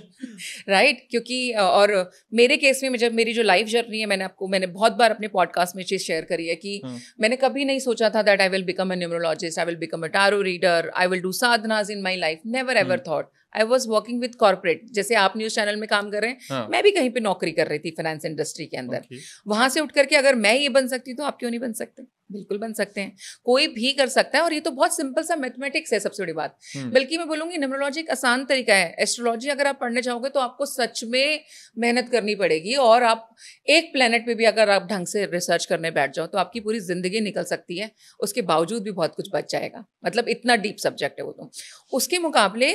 राइट? क्योंकि और मेरे केस में जब मेरी जो लाइफ जर्नी है, मैंने बहुत बार अपने पॉडकास्ट में चीज शेयर करी है कि मैंने कभी नहीं सोचा था that I will become a numerologist, I will become a tarot reader, I will do साधनास in my life. Never ever thought. I was working with corporate, जैसे आप न्यूज चैनल में काम कर रहे हैं, मैं भी कहीं पे नौकरी कर रही थी फाइनेंस इंडस्ट्री के अंदर। वहां से उठ करके अगर मैं ये बन सकती तो आप क्यों नहीं बन सकते? बिल्कुल बन सकते हैं, कोई भी कर सकता है। और ये तो बहुत सिंपल सा मैथमेटिक्स है, सबसे बड़ी बात। बल्कि मैं बोलूंगी न्यूमरोलॉजी एक आसान तरीका है। एस्ट्रोलॉजी अगर आप पढ़ने जाओगे तो आपको सच में मेहनत करनी पड़ेगी, और आप एक प्लेनेट पे भी अगर आप ढंग से रिसर्च करने बैठ जाओ तो आपकी पूरी जिंदगी निकल सकती है, उसके बावजूद भी बहुत कुछ बच जाएगा। मतलब इतना डीप सब्जेक्ट है वो। तो उसके मुकाबले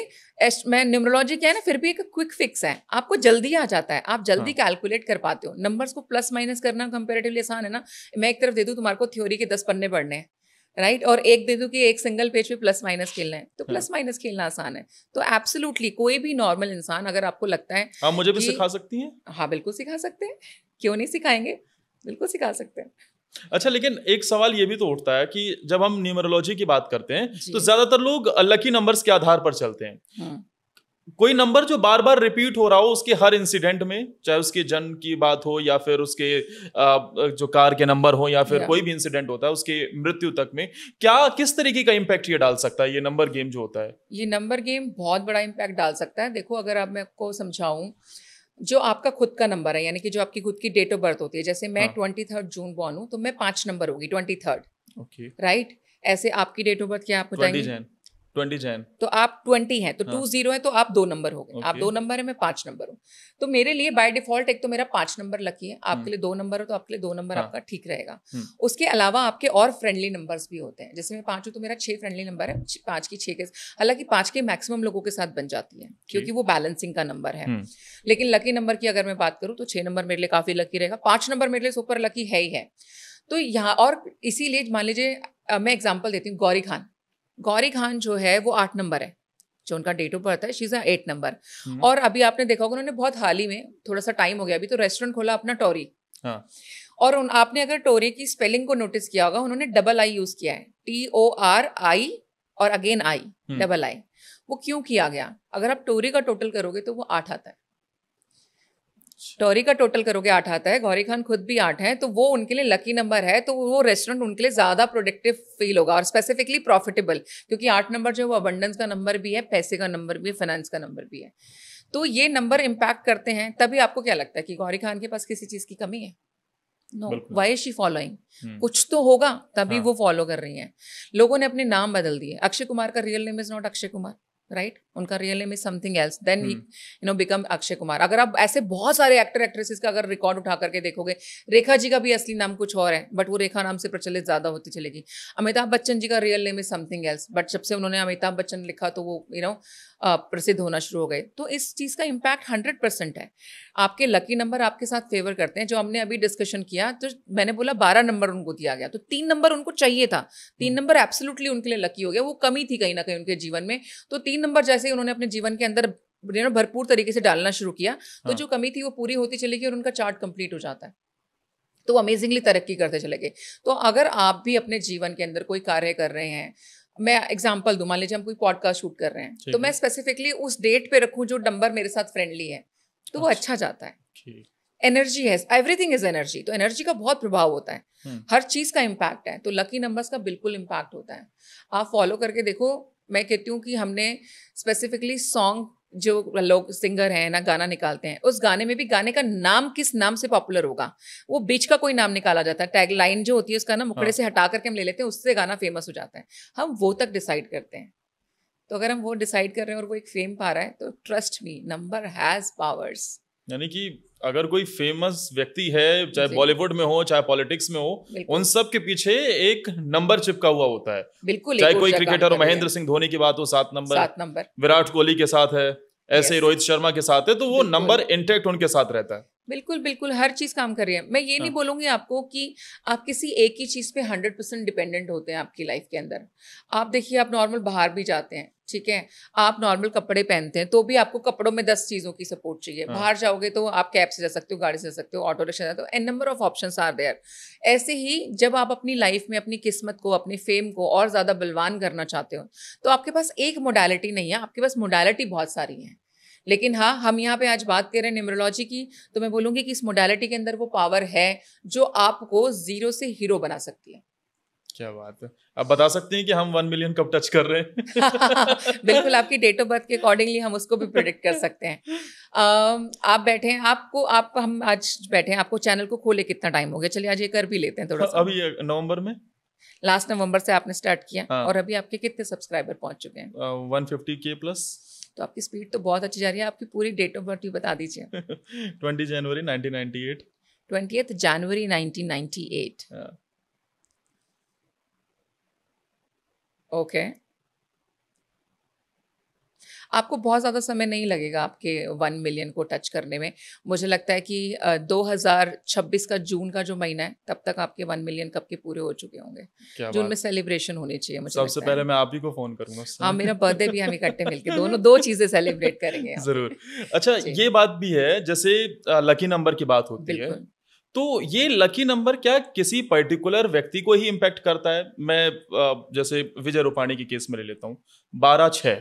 मैं न्यूमरोलॉजी क्या है ना, फिर भी एक क्विक फिक्स है, आपको जल्दी आ जाता है, आप जल्दी कैलकुलेट कर पाते हो। नंबर्स को प्लस माइनस करना कंपैरेटिवली आसान है ना। मैं एक तरफ दे दूं तुम्हारे को थ्योरी के 10 पन्ने पढ़ने हैं, राइट, और एक दे दूं कि एक सिंगल पेज पे प्लस माइनस खेलना है, तो प्लस माइनस खेलना आसान है। तो एब्सोल्युटली कोई भी नॉर्मल इंसान, अगर आपको लगता है आप मुझे भी सिखा सकती हैं? हाँ बिल्कुल सिखा सकते हैं, क्यों नहीं सिखाएंगे, बिल्कुल सिखा सकते हैं। अच्छा, लेकिन एक सवाल ये भी तो उठता है कि जब हम न्यूमरोलॉजी की बात करते हैं तो ज्यादातर लोग लकी नंबर्स के आधार पर चलते हैं। कोई नंबर जो बार बार रिपीट हो रहा हो उसके हर इंसिडेंट में, चाहे उसके जन्म की बात हो या फिर उसके जो कार के नंबर हो या फिर कोई भी इंसिडेंट होता है उसके मृत्यु तक में, क्या किस तरीके का इंपैक्ट ये डाल सकता है, ये नंबर गेम जो होता है? ये नंबर गेम बहुत बड़ा इंपैक्ट डाल सकता है। देखो, अगर आप मैं आपको समझाऊं, जो आपका खुद का नंबर है, यानी कि जो आपकी खुद की डेट ऑफ बर्थ होती है, जैसे मैं 23 जून बॉर्न हूँ तो मैं 5 नंबर होगी, 23, ओके, राइट? ऐसे आपकी डेट ऑफ बर्थ क्या आप बताएंगे? 20 जैन। तो आप 20 हैं तो 20 है तो आप 2 नंबर हो गए। आप 2 नंबर है, मैं 5 नंबर हूँ। तो मेरे लिए बाय डिफॉल्ट एक तो मेरा 5 नंबर लकी है, आपके लिए 2 नंबर हो तो आपके लिए 2 नंबर आपका ठीक रहेगा। उसके अलावा आपके और फ्रेंडली नंबर्स भी होते हैं। जैसे मैं 5 हूँ तो मेरा 6 फ्रेंडली नंबर है, 5 की 6 के, हालांकि 5 के मैक्सिमम लोगों के साथ बन जाती है क्योंकि वो बैलेंसिंग का नंबर है। लेकिन लकी नंबर की अगर मैं बात करूँ तो 6 नंबर मेरे लिए काफी लकी रहेगा, 5 नंबर मेरे लिए सुपर लकी है ही है। तो यहाँ और इसीलिए मान लीजिए मैं एग्जाम्पल देती हूँ, गौरी खान जो है वो 8 नंबर है, जो उनका डेट ऑफ बर्थ है, शी इज 8 नंबर। और अभी आपने देखा होगा उन्होंने बहुत हाल ही में, थोड़ा सा टाइम हो गया अभी, तो रेस्टोरेंट खोला अपना टोरी। और आपने अगर टोरी की स्पेलिंग को नोटिस किया होगा, उन्होंने डबल आई यूज किया है, TORI और अगेन आई, डबल आई। वो क्यों किया गया? अगर आप टोरी का टोटल करोगे तो वो 8 आता है, टोरी का टोटल करोगे 8 आता है। गौरी खान खुद भी 8 है, तो वो उनके लिए लकी नंबर है, तो वो रेस्टोरेंट उनके लिए ज्यादा प्रोडक्टिव फील होगा और स्पेसिफिकली प्रॉफिटेबल, क्योंकि 8 नंबर जो है वो अबंडेंस का नंबर भी है, पैसे का नंबर भी है, फाइनेंस का नंबर भी है। तो ये नंबर इम्पैक्ट करते हैं। तभी आपको क्या लगता है कि गौरी खान के पास किसी चीज की कमी है? नो, बिल्कुल। Why is she following? कुछ तो होगा तभी हाँ। वो फॉलो कर रही हैं। लोगों ने अपने नाम बदल दिए। अक्षय कुमार का real name is not Akshay Kumar, right? उनका real name is something else, then he become Akshay Kumar. अगर आप ऐसे बहुत सारे एक्टर एक्ट्रेसेस का अगर रिकॉर्ड उठा करके देखोगे, रेखा जी का भी असली नाम कुछ और है, बट वो रेखा नाम से प्रचलित ज्यादा होती चलेगी। अमिताभ बच्चन जी का real name is something else, but जब से उन्होंने अमिताभ बच्चन लिखा तो वो प्रसिद्ध होना शुरू हो गए। तो इस चीज का इम्पैक्ट 100% है। आपके लकी नंबर आपके साथ फेवर करते हैं। जो हमने अभी डिस्कशन किया, तो मैंने बोला 12 नंबर उनको दिया गया, तो 3 नंबर उनको चाहिए था। 3 नंबर एब्सोल्युटली उनके लिए लकी हो गया। वो कमी थी कहीं ना कहीं उनके जीवन में, तो 3 नंबर जैसे ही उन्होंने अपने जीवन के अंदर भरपूर तरीके से डालना शुरू किया, तो जो कमी थी वो पूरी होती चली गई और उनका चार्ट कंप्लीट हो जाता है। तो अमेजिंगली तरक्की करते चले गए। तो अगर आप भी अपने जीवन के अंदर कोई कार्य कर रहे हैं, मैं एग्जांपल दूं, मान लीजिए हम कोई पॉडकास्ट शूट कर रहे हैं, तो मैं स्पेसिफिकली उस डेट पे रखूं जो नंबर मेरे साथ फ्रेंडली है, तो वो अच्छा जाता है। एनर्जी है, एवरीथिंग इज एनर्जी, तो एनर्जी का बहुत प्रभाव होता है, हर चीज का इम्पैक्ट है। तो लकी नंबर्स का बिल्कुल इम्पैक्ट होता है। आप फॉलो करके देखो। मैं कहती हूँ कि हमने स्पेसिफिकली सॉन्ग, जो लोग सिंगर हैं ना, गाना निकालते हैं, उस गाने में भी गाने का नाम किस नाम से पॉपुलर होगा, वो बीच का कोई नाम निकाला जाता है। टैग लाइन जो होती है उसका ना मुखड़े से हटा करके हम ले लेते हैं, उससे गाना फेमस हो जाता है। हम वो तक डिसाइड करते हैं। तो अगर हम वो डिसाइड कर रहे हैं और वो एक फेम पा रहा है, तो trust me, number has powers. यानी कि अगर कोई फेमस व्यक्ति है, चाहे बॉलीवुड में हो चाहे पॉलिटिक्स में हो, उन सब के पीछे एक नंबर चिपका हुआ होता है। बिल्कुल। चाहे कोई क्रिकेटर हो, महेंद्र सिंह धोनी की बात हो, 7 नंबर, विराट कोहली के साथ है, ऐसे ही रोहित शर्मा के साथ है, तो वो नंबर इंटैक्ट उनके साथ रहता है। बिल्कुल बिल्कुल, हर चीज काम कर रही है। मैं ये नहीं बोलूंगी आपको कि आप किसी एक ही चीज पे 100% डिपेंडेंट होते हैं आपकी लाइफ के अंदर। आप देखिए, आप नॉर्मल बाहर भी जाते हैं, ठीक है, आप नॉर्मल कपड़े पहनते हैं, तो भी आपको कपड़ों में 10 चीजों की सपोर्ट चाहिए। बाहर जाओगे तो आप कैब से जा सकते हो, गाड़ी से जा सकते हो, ऑटो रिक्शा से जा सकते हो, n number of options are there. ऐसे ही जब आप अपनी लाइफ में अपनी किस्मत को, अपनी फेम को और ज्यादा बलवान करना चाहते हो, तो आपके पास एक मोडालिटी नहीं है, आपके पास मोडालिटी बहुत सारी है। लेकिन हाँ, हम यहाँ पे आज बात कर रहे हैं न्यूमरोलॉजी की, तो मैं बोलूंगी कि इस मोडालिटी के अंदर वो पावर है जो आपको 0 से हीरो बना सकती है। क्या बात है। आप बता सकते हैं कि हम 1 मिलियन कब टच कर रहे हैं? बिल्कुल, आपकी डेट ऑफ बर्थ के अकॉर्डिंगली हम उसको भी प्रेडिक्ट कर सकते हैं। आप बैठे हैं, हम आज बैठे हैं, आपको चैनल को खोले कितना टाइम हो गया? चलिए आज ये कर भी लेते हैं थोड़ा सा। अभी नवंबर में, लास्ट नवंबर से आपने स्टार्ट किया। और अभी आपके कितने सब्सक्राइबर पहुंच चुके हैं? 150K plus. तो आपकी स्पीड तो बहुत अच्छी जा रही है। आपकी पूरी डेट ऑफ बर्थ भी बता दीजिए। 20 जनवरी 1998। 20th जनवरी 1998। ओके। आपको बहुत ज़्यादा समय नहीं लगेगा आपके 1 मिलियन को टच करने में। मुझे लगता है कि 2026 का जून का जो महीना है, तब तक आपके 1 मिलियन कब के पूरे हो चुके होंगे। जून में सेलिब्रेशन होनी चाहिए। मुझे सबसे पहले मैं आप ही को फोन करूंगा। हाँ, मेरा बर्थडे भी हम इकट्ठे मिलके दोनों 2 चीजें सेलिब्रेट करेंगे। जरूर। अच्छा, ये बात भी है, जैसे लकी नंबर की बात होती है, तो ये लकी नंबर क्या किसी पर्टिकुलर व्यक्ति को ही इम्पैक्ट करता है? मैं जैसे विजय रूपाणी की केस में ले लेता हूँ, 12/6।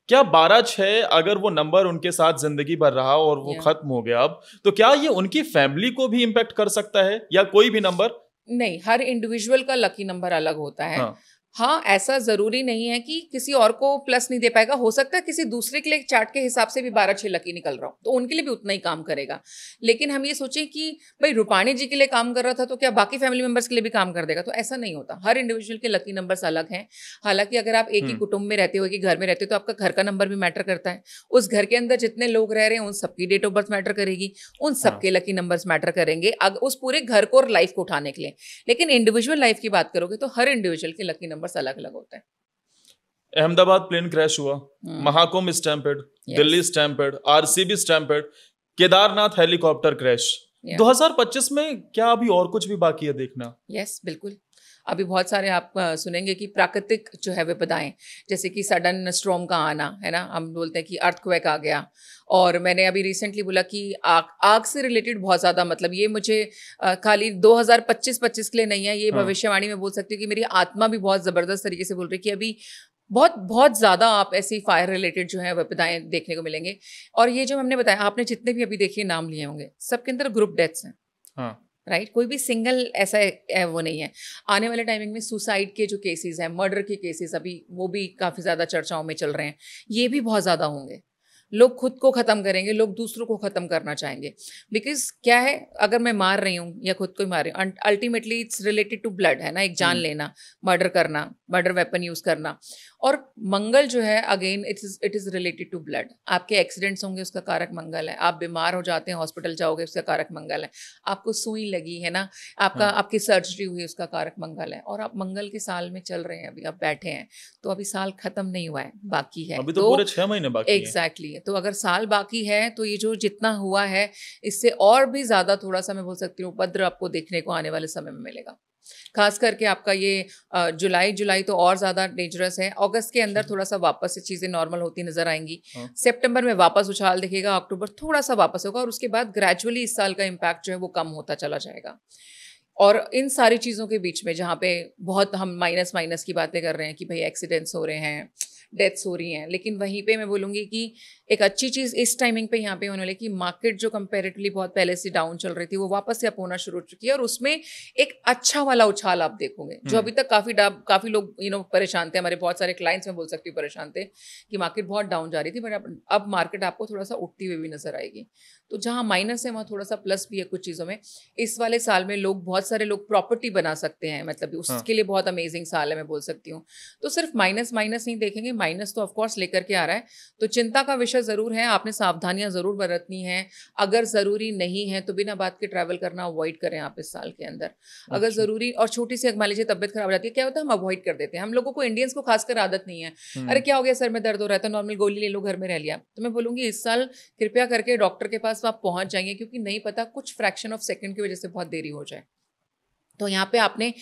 क्या 12/6 अगर वो नंबर उनके साथ जिंदगी भर रहा और वो खत्म हो गया अब, तो क्या ये उनकी फैमिली को भी इम्पैक्ट कर सकता है, या कोई भी नंबर? नहीं, हर इंडिविजुअल का लकी नंबर अलग होता है। हाँ, ऐसा जरूरी नहीं है कि किसी और को प्लस नहीं दे पाएगा। हो सकता है किसी दूसरे के लिए चार्ट के हिसाब से भी 12/6 लकी निकल रहा हो, तो उनके लिए भी उतना ही काम करेगा। लेकिन हम ये सोचें कि भाई रूपाणी जी के लिए काम कर रहा था, तो क्या बाकी फैमिली मेंबर्स के लिए भी काम कर देगा? तो ऐसा नहीं होता। हर इंडिविजुअल के लकी नंबर्स अलग हैं। हालांकि अगर आप एक ही कुटुंब में रहते हो, एक ही घर में रहते हो, तो आपका घर का नंबर भी मैटर करता है। उस घर के अंदर जितने लोग रह रहे हैं, उन सबकी डेट ऑफ बर्थ मैटर करेगी, उन सबके लकी नंबर्स मैटर करेंगे उस पूरे घर को और लाइफ को उठाने के लिए। लेकिन इंडिविजुअल लाइफ की बात करोगे तो हर इंडिविजुअल के लकी नंबर्स अलग अलग होते हैं। अहमदाबाद प्लेन क्रैश हुआ, Mahakumbh stampede, Delhi stampede, RCB stampede, Kedarnath helicopter crash. 2025 में क्या अभी और कुछ भी बाकी है देखना? यस, बिल्कुल। अभी बहुत सारे आप सुनेंगे कि प्राकृतिक जो है विपदाएं, जैसे कि सडन स्ट्रॉम का आना, है ना, हम बोलते हैं कि अर्थक्वेक आ गया। और मैंने अभी रिसेंटली बोला कि आग से रिलेटेड बहुत ज़्यादा, मतलब ये मुझे खाली 2025 के लिए नहीं है, ये भविष्यवाणी में बोल सकती हूँ कि मेरी आत्मा भी बहुत ज़बरदस्त तरीके से बोल रही है कि अभी बहुत बहुत ज़्यादा आप ऐसी फायर रिलेटेड जो है विपदाएं देखने को मिलेंगे। और ये जो हमने बताया, आपने जितने भी अभी देखिए नाम लिए होंगे, सबके अंदर ग्रुप डेथ्स हैं। राइट, कोई भी सिंगल ऐसा वो नहीं है। आने वाले टाइमिंग में सुसाइड के जो केसेस हैं, मर्डर के केसेस, अभी वो भी काफ़ी ज़्यादा चर्चाओं में चल रहे हैं, ये भी बहुत ज़्यादा होंगे। लोग खुद को ख़त्म करेंगे, लोग दूसरों को ख़त्म करना चाहेंगे। बिकॉज क्या है, अगर मैं मार रही हूँ या खुद को ही मार रही हूँ, ultimately it's related to blood, है ना, एक जान लेना, मर्डर करना, मर्डर वेपन यूज़ करना। और मंगल जो है again it is related to blood. आपके एक्सीडेंट्स होंगे, उसका कारक मंगल है। आप बीमार हो जाते हैं, हॉस्पिटल जाओगे, उसका कारक मंगल है। आपको सुई लगी है ना, आपकी सर्जरी हुई, उसका कारक मंगल है। और आप मंगल के साल में चल रहे हैं, अभी आप बैठे हैं, तो अभी साल खत्म नहीं हुआ है, बाकी है। अभी तो पूरे 6 महीने बाकी हैं। एग्जैक्टली। तो अगर साल बाकी है तो ये जो जितना हुआ है इससे और भी ज्यादा थोड़ा सा मैं बोल सकती हूँ उपद्रव आपको देखने को आने वाले समय में मिलेगा। खास करके आपका ये जुलाई तो और ज्यादा डेंजरस है। अगस्त के अंदर थोड़ा सा वापस से चीजें नॉर्मल होती नजर आएंगी। सितंबर में वापस उछाल दिखेगा, अक्टूबर थोड़ा सा वापस होगा, और उसके बाद ग्रेजुअली इस साल का इम्पैक्ट जो है वो कम होता चला जाएगा। और इन सारी चीज़ों के बीच में जहाँ पे बहुत हम माइनस की बातें कर रहे हैं कि भाई एक्सीडेंट्स हो रहे हैं, डेथ्स हो रही हैं, लेकिन वहीं पे मैं बोलूँगी कि एक अच्छी चीज़ इस टाइमिंग पे यहाँ पे होने वाली कि मार्केट जो कंपैरेटिवली बहुत पहले से डाउन चल रही थी वो वापस से अप होना शुरू हो चुकी है, और उसमें एक अच्छा वाला उछाल आप देखोगे। जो अभी तक काफ़ी लोग परेशान थे, हमारे बहुत सारे क्लाइंट्स मैं बोल सकती हूँ परेशान थे कि मार्केट बहुत डाउन जा रही थी, बट अब मार्केट आपको थोड़ा सा उठती हुई भी नजर आएगी। तो जहाँ माइनस है वहाँ थोड़ा सा प्लस भी है कुछ चीज़ों में। इस वाले साल में बहुत सारे लोग प्रॉपर्टी बना सकते हैं, मतलब उसके लिए बहुत अमेजिंग साल है मैं बोल सकती हूँ। तो सिर्फ माइनस नहीं देखेंगे, माइनस तो ऑफकोर्स लेकर के आ रहा है, तो चिंता का विषय जरूर है। आपने सावधानियां जरूर बरतनी है। अगर जरूरी नहीं है तो बिना बात के ट्रैवल करना अवॉइड करें आप इस साल के अंदर। अगर जरूरी और छोटी सी मान लीजिए तबियत खराब हो जाती है, क्या होता है हम अवॉइड कर देते हैं। हम लोगों को इंडियंस को खासकर आदत नहीं है, अरे क्या हो गया, सर में दर्द हो रहा था, नॉर्मल गोली ले लो, घर में रह लिया। तो मैं बोलूंगी इस साल कृपया करके डॉक्टर के पास आप पहुंच जाएंगे, क्योंकि नहीं पता कुछ फ्रैक्शन ऑफ सेकंड की वजह से बहुत देरी हो जाए। तो यहाँ पे आपने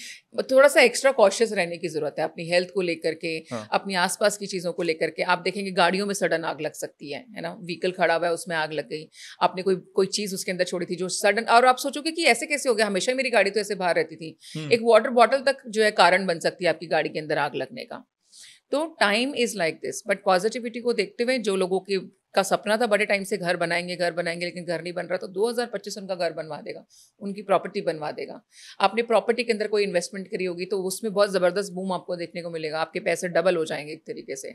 थोड़ा सा एक्स्ट्रा कॉशियस रहने की जरूरत है अपनी हेल्थ को लेकर के, अपनी आसपास की चीजों को लेकर के। आप देखेंगे गाड़ियों में सडन आग लग सकती है ना, व्हीकल खड़ा हुआ है उसमें आग लग गई, आपने कोई चीज उसके अंदर छोड़ी थी जो सडन, और आप सोचोगे कि ऐसे कैसे हो गया, हमेशा मेरी गाड़ी तो ऐसे बाहर रहती थी। एक वाटर बॉटल तक जो है कारण बन सकती है आपकी गाड़ी के अंदर आग लगने का। तो time is like this, but positivity को देखते हुए जो लोगों का सपना था बड़े टाइम से घर बनाएंगे लेकिन घर नहीं बन रहा, तो 2025 उनका घर बनवा देगा, उनकी प्रॉपर्टी बनवा देगा। आपने प्रॉपर्टी के अंदर कोई इन्वेस्टमेंट करी होगी तो उसमें बहुत जबरदस्त बूम आपको देखने को मिलेगा, आपके पैसे डबल हो जाएंगे एक तरीके से।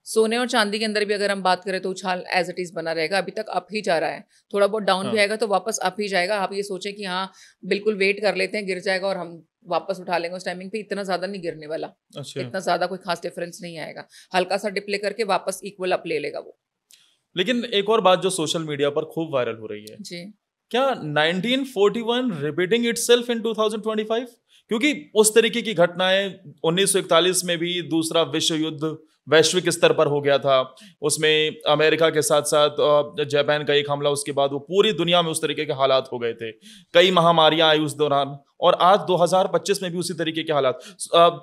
सोने और चांदी के अंदर भी अगर हम बात करें तो उछाल एज इट इज बना रहेगा, अभी तक अप ही जा रहा है, थोड़ा बहुत डाउन भी आएगा तो वापस अप ही जाएगा। आप ये सोचें कि हाँ बिल्कुल वेट कर लेते हैं, गिर जाएगा और हम वापस उठा लेंगे उस टाइमिंग पे, इतना ज्यादा नहीं गिरने वाला। अच्छा। इतना ज्यादा कोई खास डिफरेंस नहीं आएगा, हल्का सा डिप लेकर के वापस इक्वल अप ले लेगा वो। लेकिन एक और बात जो सोशल मीडिया पर खूब वायरल हो रही है जी, क्या 1941 रिपीटिंग इटसेल्फ इन 2025? क्योंकि उस तरीके की घटनाएं 1941 में भी दूसरा विश्व युद्ध वैश्विक स्तर पर हो गया था, उसमें अमेरिका के साथ साथ जापान का एक हमला, उसके बाद वो पूरी दुनिया में उस तरीके के हालात हो गए थे, कई महामारियां आई उस दौरान, और आज 2025 में भी उसी तरीके के हालात।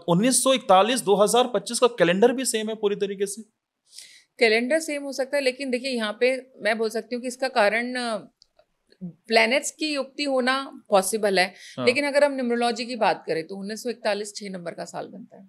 1941-2025 का कैलेंडर भी सेम है पूरी तरीके से। कैलेंडर सेम हो सकता है, लेकिन देखिए यहाँ पे मैं बोल सकती हूँ कि इसका कारण प्लैनेट्स की युक्ति होना पॉसिबल है। लेकिन अगर हम न्यूमरोलॉजी की बात करें तो 1941 6 नंबर का साल बनता है,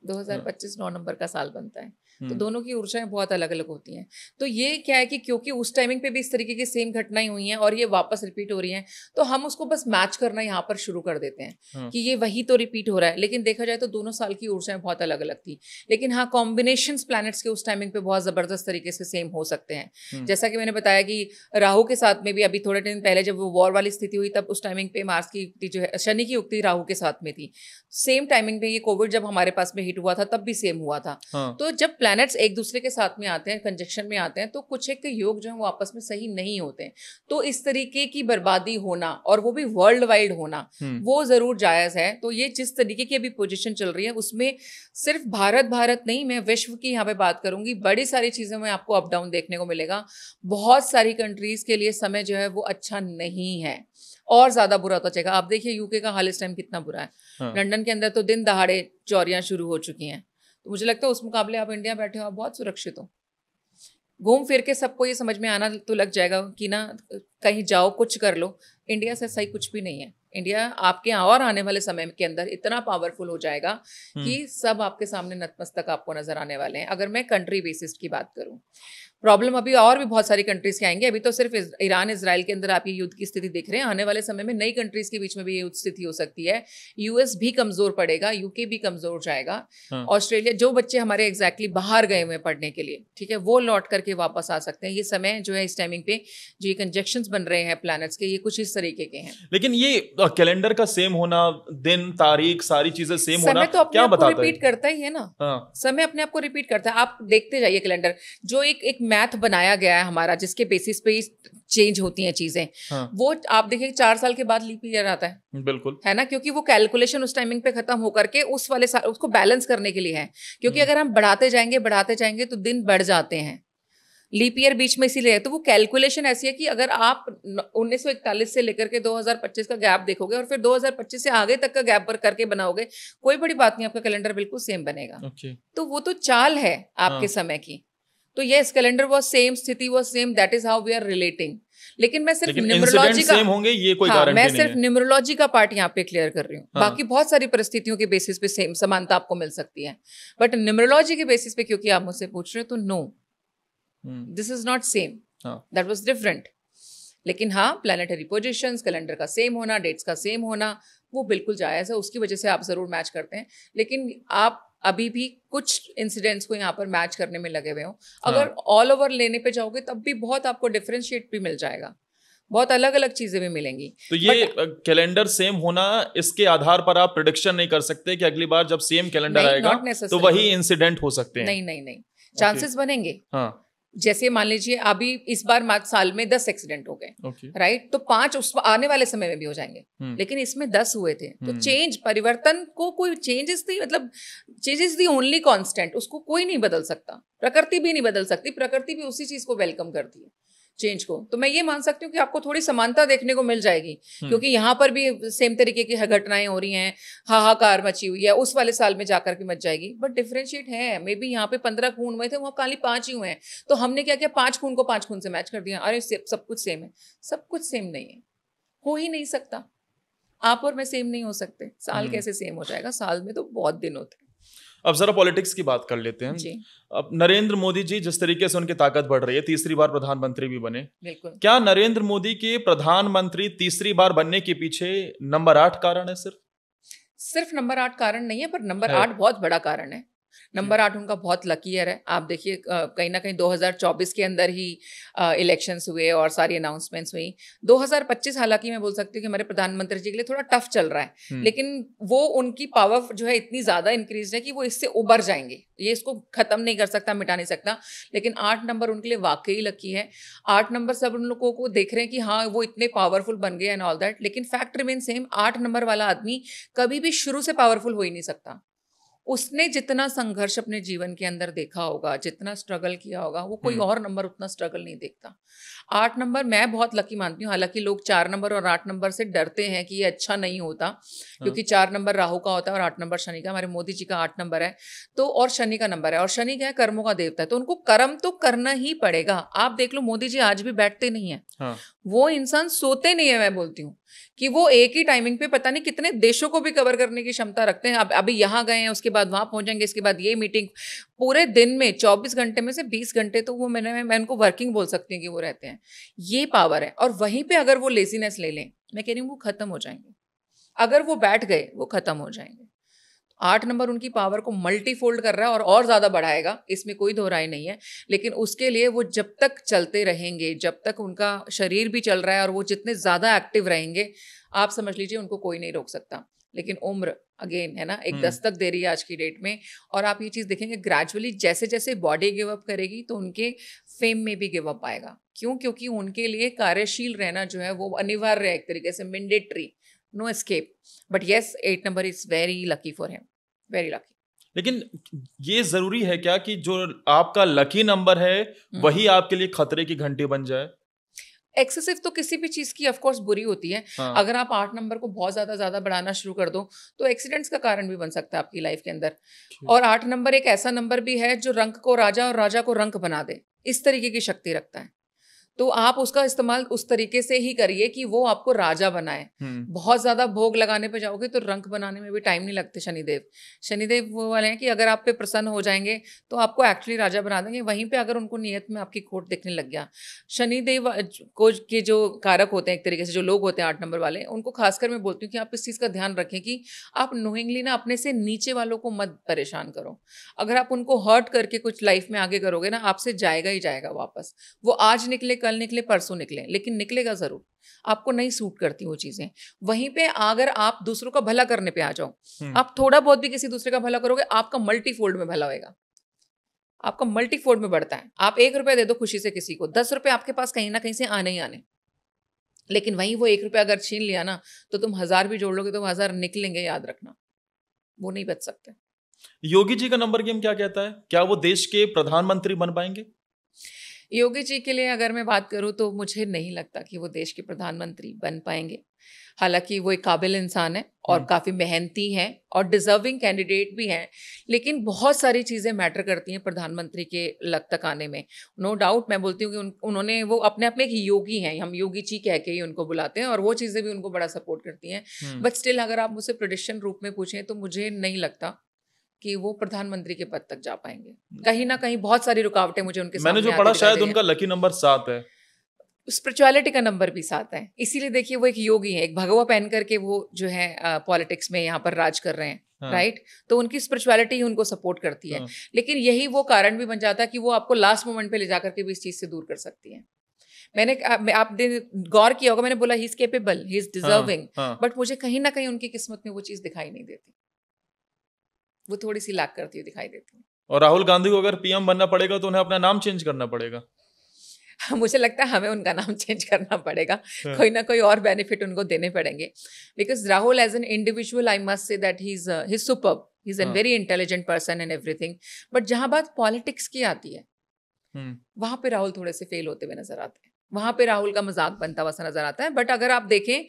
2025 9 नंबर का साल बनता है, तो दोनों की ऊर्जाएं बहुत अलग अलग होती हैं। तो ये क्या है कि क्योंकि उस टाइमिंग पे भी इस तरीके की सेम घटनाएं हुई हैं और ये वापस रिपीट हो रही हैं, तो हम उसको बस मैच करना यहाँ पर शुरू कर देते हैं कि ये वही तो रिपीट हो रहा है। लेकिन देखा जाए तो दोनों साल की ऊर्जाएं बहुत अलग अलग थी, लेकिन हाँ कॉम्बिनेशंस प्लैनेट्स के उस टाइमिंग पे बहुत जबरदस्त तरीके से सेम हो सकते हैं। जैसा कि मैंने बताया कि राहु के साथ में भी अभी थोड़े दिन पहले जब वो वॉर वाली स्थिति हुई, तब उस टाइमिंग पे मार्स की युक्ति जो है, शनि की युक्ति राहु के साथ में थी। सेम टाइमिंग पे ये कोविड जब हमारे पास में हिट हुआ था तब भी सेम हुआ था। तो जब प्लैनेट्स एक दूसरे के साथ में आते हैं, कंजक्शन में आते हैं, तो कुछ एक योग जो है वो आपस में सही नहीं होते हैं। तो इस तरीके की बर्बादी होना, और वो भी वर्ल्ड वाइड होना, वो जरूर जायज है। तो ये जिस तरीके की अभी पोजीशन चल रही है उसमें सिर्फ भारत नहीं, मैं विश्व की यहाँ पे बात करूंगी, बड़ी सारी चीजों में आपको अप डाउन देखने को मिलेगा। बहुत सारी कंट्रीज के लिए समय जो है वो अच्छा नहीं है, और ज्यादा बुरा होता जाएगा। आप देखिए यूके का हाल इस टाइम कितना बुरा है। लंदन के अंदर तो दिन दहाड़े चोरियां शुरू हो चुकी हैं। तो मुझे लगता है उस मुकाबले आप इंडिया बैठे हो, आप बहुत सुरक्षित हो। घूम फिर के सबको ये समझ में आना तो लग जाएगा कि ना कहीं जाओ, कुछ कर लो। इंडिया से सही कुछ भी नहीं है। इंडिया आपके और आने वाले समय के अंदर इतना पावरफुल हो जाएगा कि सब आपके सामने नतमस्तक आपको नजर आने वाले हैं। अगर मैं कंट्री बेसिस की बात करूं, प्रॉब्लम अभी और भी बहुत सारी कंट्रीज के आएंगे। अभी तो सिर्फ ईरान इजराइल के अंदर आप ये युद्ध की स्थिति देख रहे हैं, आने वाले समय में नई कंट्रीज के बीच में भी ये युद्ध स्थिति हो सकती है। यूएस भी कमजोर पड़ेगा, यूके भी कमजोर जाएगा। ऑस्ट्रेलिया, जो बच्चे हमारे एग्जैक्टली बाहर गए हुए पढ़ने के लिए, ठीक है, वो लौट करके वापस आ सकते हैं। ये समय जो है, इस टाइमिंग पे जो ये कंजक्शंस बन रहे हैं प्लैनेट्स के, ये कुछ इस तरीके के हैं। लेकिन ये कैलेंडर का सेम होना, दिन तारीख सारी चीजें सेम होना, समय तो अपने क्या आप को बताता है? रिपीट करता ही है ना। हाँ। समय अपने आप को रिपीट करता है। आप देखते जाइए कैलेंडर, जो एक मैथ बनाया गया है हमारा, जिसके बेसिस पे चेंज होती हैं चीजें। हाँ। वो आप देखिए 4 साल के बाद लीप ईयर आता है। बिल्कुल है ना, क्योंकि वो कैलकुलेशन उस टाइमिंग पे खत्म होकर के उस वाले साल उसको बैलेंस करने के लिए है। क्योंकि अगर हम बढ़ाते जाएंगे तो दिन बढ़ जाते हैं। लीप ईयर बीच में इसीलिए है। तो वो कैलकुलेशन ऐसी है कि अगर आप 1941 से लेकर के 2025 का गैप देखोगे और फिर 2025 से आगे तक का गैप पर करके बनाओगे, कोई बड़ी बात नहीं, आपका कैलेंडर बिल्कुल सेम बनेगा। तो वो तो चाल है आपके समय की। तो यस, कैलेंडर वाज सेम, स्थिति was same, that is how we are relating. लेकिन मैं सिर्फ न्यूमरोलॉजी का, सेम होंगे ये कोई गारंटी मैं नहीं सिर्फ है। न्यूमरोलॉजी का पार्ट यहाँ पे क्लियर कर रही हूँ। बाकी बहुत सारी परिस्थितियों के बेसिस पे सेम समानता आपको मिल सकती है, बट न्यूमरोलॉजी के बेसिस पे क्योंकि आप मुझसे पूछ रहे हो, तो no, this is not same, that was different. लेकिन हाँ, प्लैनेटरी पोजीशंस, कैलेंडर का सेम होना, डेट्स का सेम होना, वो बिल्कुल जायज़ है। उसकी वजह से आप ज़रूर मैच करते हैं। लेकिन आप अभी भी कुछ इंसिडेंट्स को यहाँ पर मैच करने में लगे हुए हो। अगर ऑल ओवर लेने पे जाओगे तब भी बहुत आपको डिफरेंशिएट भी मिल जाएगा, बहुत अलग अलग चीजें भी मिलेंगी। तो ये कैलेंडर सेम होना, इसके आधार पर आप प्रिडिक्शन नहीं कर सकते कि अगली बार जब सेम कैलेंडर आएगा तो वही इंसिडेंट हो सकते हैं? नहीं, चांसेस बनेंगे। हाँ। जैसे मान लीजिए अभी इस बार साल में 10 एक्सीडेंट हो गए, राइट, तो 5 उस आने वाले समय में भी हो जाएंगे। लेकिन इसमें 10 हुए थे। तो चेंज, परिवर्तन को कोई चेंजेस नहीं, मतलब change is the only constant, उसको कोई नहीं बदल सकता। प्रकृति भी नहीं बदल सकती, प्रकृति भी उसी चीज को वेलकम करती है, चेंज को। तो मैं ये मान सकती हूँ कि आपको थोड़ी समानता देखने को मिल जाएगी, क्योंकि यहाँ पर भी सेम तरीके की घटनाएं हो रही हैं, हाहाकार मची हुई है, उस वाले साल में जाकर के मच जाएगी। बट डिफरेंशिएट है, मे बी यहाँ पे 15 खून हुए थे, वहाँ खाली 5 ही हुए हैं। तो हमने क्या किया, 5 खून को 5 खून से मैच कर दिया। अरे सब कुछ सेम है। सब कुछ सेम नहीं है, हो ही नहीं सकता। आप और मैं सेम नहीं हो सकते। साल कैसे सेम हो जाएगा? साल में तो बहुत दिन होते हैं। अब जरा पॉलिटिक्स की बात कर लेते हैं जी। अब नरेंद्र मोदी जी, जिस तरीके से उनकी ताकत बढ़ रही है, तीसरी बार प्रधानमंत्री भी बने। बिल्कुल। क्या नरेंद्र मोदी के प्रधानमंत्री तीसरी बार बनने के पीछे नंबर 8 कारण है? सिर्फ नंबर 8 कारण नहीं है, पर नंबर 8 बहुत बड़ा कारण है। नंबर 8 उनका बहुत लकी ईयर है। आप देखिए कहीं ना कहीं 2024 के अंदर ही इलेक्शंस हुए और सारी अनाउंसमेंट्स हुई। 2025 हालांकि मैं बोल सकती हूँ कि हमारे प्रधानमंत्री जी के लिए थोड़ा टफ चल रहा है, लेकिन वो उनकी पावर जो है इतनी ज्यादा इंक्रीज है कि वो इससे उबर जाएंगे। ये इसको खत्म नहीं कर सकता, मिटा नहीं सकता। लेकिन 8 नंबर उनके लिए वाकई लकी है। 8 नंबर सब उन लोगों को देख रहे हैं कि हाँ वो इतने पावरफुल बन गए एंड ऑल दैट, लेकिन फैक्ट रिमेन सेम। 8 नंबर वाला आदमी कभी भी शुरू से पावरफुल हो ही नहीं सकता। उसने जितना संघर्ष अपने जीवन के अंदर देखा होगा, जितना स्ट्रगल किया होगा, वो कोई और नंबर उतना स्ट्रगल नहीं देखता। 8 नंबर मैं बहुत लकी मानती हूँ। हालांकि लोग 4 नंबर और 8 नंबर से डरते हैं कि ये अच्छा नहीं होता, क्योंकि 4 नंबर राहु का होता है और 8 नंबर शनि का। हमारे मोदी जी का 8 नंबर है तो, और शनि का नंबर है, और शनि क्या है, कर्मों का देवता है, तो उनको कर्म तो करना ही पड़ेगा। आप देख लो, मोदी जी आज भी बैठते नहीं है। वो इंसान सोते नहीं है। मैं बोलती हूँ कि वो एक ही टाइमिंग पे पता नहीं कितने देशों को भी कवर करने की क्षमता रखते हैं। अब अभी यहाँ गए हैं, उसके बाद वहां पहुंचेंगे, इसके बाद ये मीटिंग। पूरे दिन में 24 घंटे में से 20 घंटे तो वो मैं उनको वर्किंग बोल सकती हूँ कि वो रहते हैं। ये पावर है। और वहीं पे अगर वो लेजीनेस ले लें, मैं कह रही हूँ वो खत्म हो जाएंगे। अगर वो बैठ गए, वो खत्म हो जाएंगे। 8 नंबर उनकी पावर को मल्टीफोल्ड कर रहा है और ज्यादा बढ़ाएगा, इसमें कोई दो राय नहीं है। लेकिन उसके लिए वो जब तक चलते रहेंगे, जब तक उनका शरीर भी चल रहा है और वो जितने ज्यादा एक्टिव रहेंगे, आप समझ लीजिए उनको कोई नहीं रोक सकता। लेकिन उम्र अगेन है ना, एक दस्तक दे रही है आज की डेट में। और आप ये चीज देखेंगे ग्रेजुअली जैसे जैसे बॉडी गिव अप करेगी तो उनके फेम में भी गिव अप आएगा। क्यों? क्योंकि उनके लिए कार्यशील रहना जो है वो अनिवार्य है, एक तरीके से mandatory, no escape. But yes, 8 number is very lucky for him, very lucky. लेकिन ये जरूरी है क्या कि जो आपका लकी नंबर है वही आपके लिए खतरे की घंटी बन जाए? एक्सेसिव तो किसी भी चीज की ऑफ कोर्स बुरी होती है। अगर आप 8 नंबर को बहुत ज्यादा बढ़ाना शुरू कर दो तो एक्सीडेंट्स का कारण भी बन सकता है आपकी लाइफ के अंदर। और 8 नंबर एक ऐसा नंबर भी है जो रंक को राजा और राजा को रंक बना दे, इस तरीके की शक्ति रखता है। तो आप उसका इस्तेमाल उस तरीके से ही करिए कि वो आपको राजा बनाए। बहुत ज्यादा भोग लगाने पे जाओगे तो रंक बनाने में भी टाइम नहीं लगते। शनिदेव वो वाले हैं कि अगर आप पे प्रसन्न हो जाएंगे तो आपको एक्चुअली राजा बना देंगे। वहीं पे अगर उनको नियत में आपकी खोट दिखने लग गया, शनिदेव को के जो कारक होते हैं एक तरीके से, जो लोग होते हैं 8 नंबर वाले, उनको खासकर मैं बोलती हूँ कि आप इस चीज़ का ध्यान रखें कि आप नोइंगली ना अपने से नीचे वालों को मत परेशान करो। अगर आप उनको हर्ट करके कुछ लाइफ में आगे करोगे ना, आपसे जाएगा ही जाएगा वापस। वो आज निकले, कल निकले, परसों निकले, लेकिन निकलेगा जरूर। आपको नहीं सूट करती वो चीजें। वहीं पे अगर आप दूसरों का भला करने पे आ जाओ, आप थोड़ा बहुत भी किसी दूसरे का भला करोगे, आपका मल्टीफोल्ड में भला होएगा, आपका मल्टीफोल्ड में बढ़ता है। आप 1 रुपया दे दो खुशी से किसी को, 10 रुपये आपके पास कहीं ना कहीं से आने ही आने। लेकिन वहीं वो 1 रुपया अगर छीन लिया ना, तो तुम 1000 भी जोड़ लोगे तो 1000 निकलेंगे, याद रखना, वो नहीं बच सकते। योगी जी का नंबर गेम क्या कहता है? क्या वो देश के प्रधानमंत्री बन पाएंगे? योगी जी के लिए अगर मैं बात करूं तो मुझे नहीं लगता कि वो देश के प्रधानमंत्री बन पाएंगे। हालांकि वो एक काबिल इंसान है और काफ़ी मेहनती हैं और डिजर्विंग कैंडिडेट भी हैं, लेकिन बहुत सारी चीज़ें मैटर करती हैं प्रधानमंत्री के लग तक आने में। नो डाउट मैं बोलती हूँ कि उन्होंने, वो अपने आप में एक योगी हैं, हम योगी जी कह के ही उनको बुलाते हैं, और वो चीज़ें भी उनको बड़ा सपोर्ट करती हैं। बट स्टिल अगर आप मुझसे प्रेडिक्शन रूप में पूछें तो मुझे नहीं लगता कि वो प्रधानमंत्री के पद तक जा पाएंगे। कहीं ना कहीं बहुत सारी रुकावटें मुझे उनके सामने मैंने जो पढ़ा शायद उनका लकी नंबर 7 है, स्पिरिचुअलिटी का नंबर भी 7 है। इसीलिए देखिए वो एक योगी है, एक भगवा पहन करके वो जो है पॉलिटिक्स में यहाँ पर राज कर रहे हैं। हाँ। राइट, तो उनकी स्पिरिचुअलिटी ही उनको सपोर्ट करती है। हाँ। लेकिन यही वो कारण भी बन जाता है कि वो आपको लास्ट मोमेंट पे ले जाकर के भी इस चीज से दूर कर सकती है। आपने गौर किया होगा, मैंने बोला he is capable, he is deserving, but मुझे कहीं ना कहीं उनकी किस्मत में वो चीज दिखाई नहीं देती, वो थोड़ी सी लैक करती हुई दिखाई देती है। और राहुल गांधी को अगर पीएम बनना पड़ेगा तो उन्हें अपना नाम चेंज करना पड़ेगा। मुझे लगता है हमें उनका नाम चेंज करना पड़ेगा, कोई ना कोई और बेनिफिट उनको देने पड़ेंगे। Because Rahul as an individual, I must say that he is superb, he is an very intelligent person and everything. But जहां बात पॉलिटिक्स की आती है, वहां पे राहुल थोड़े से फेल होते हुए नजर आते हैं, वहां पे राहुल का मजाक बनता हुआ नजर आता है। बट अगर आप देखें,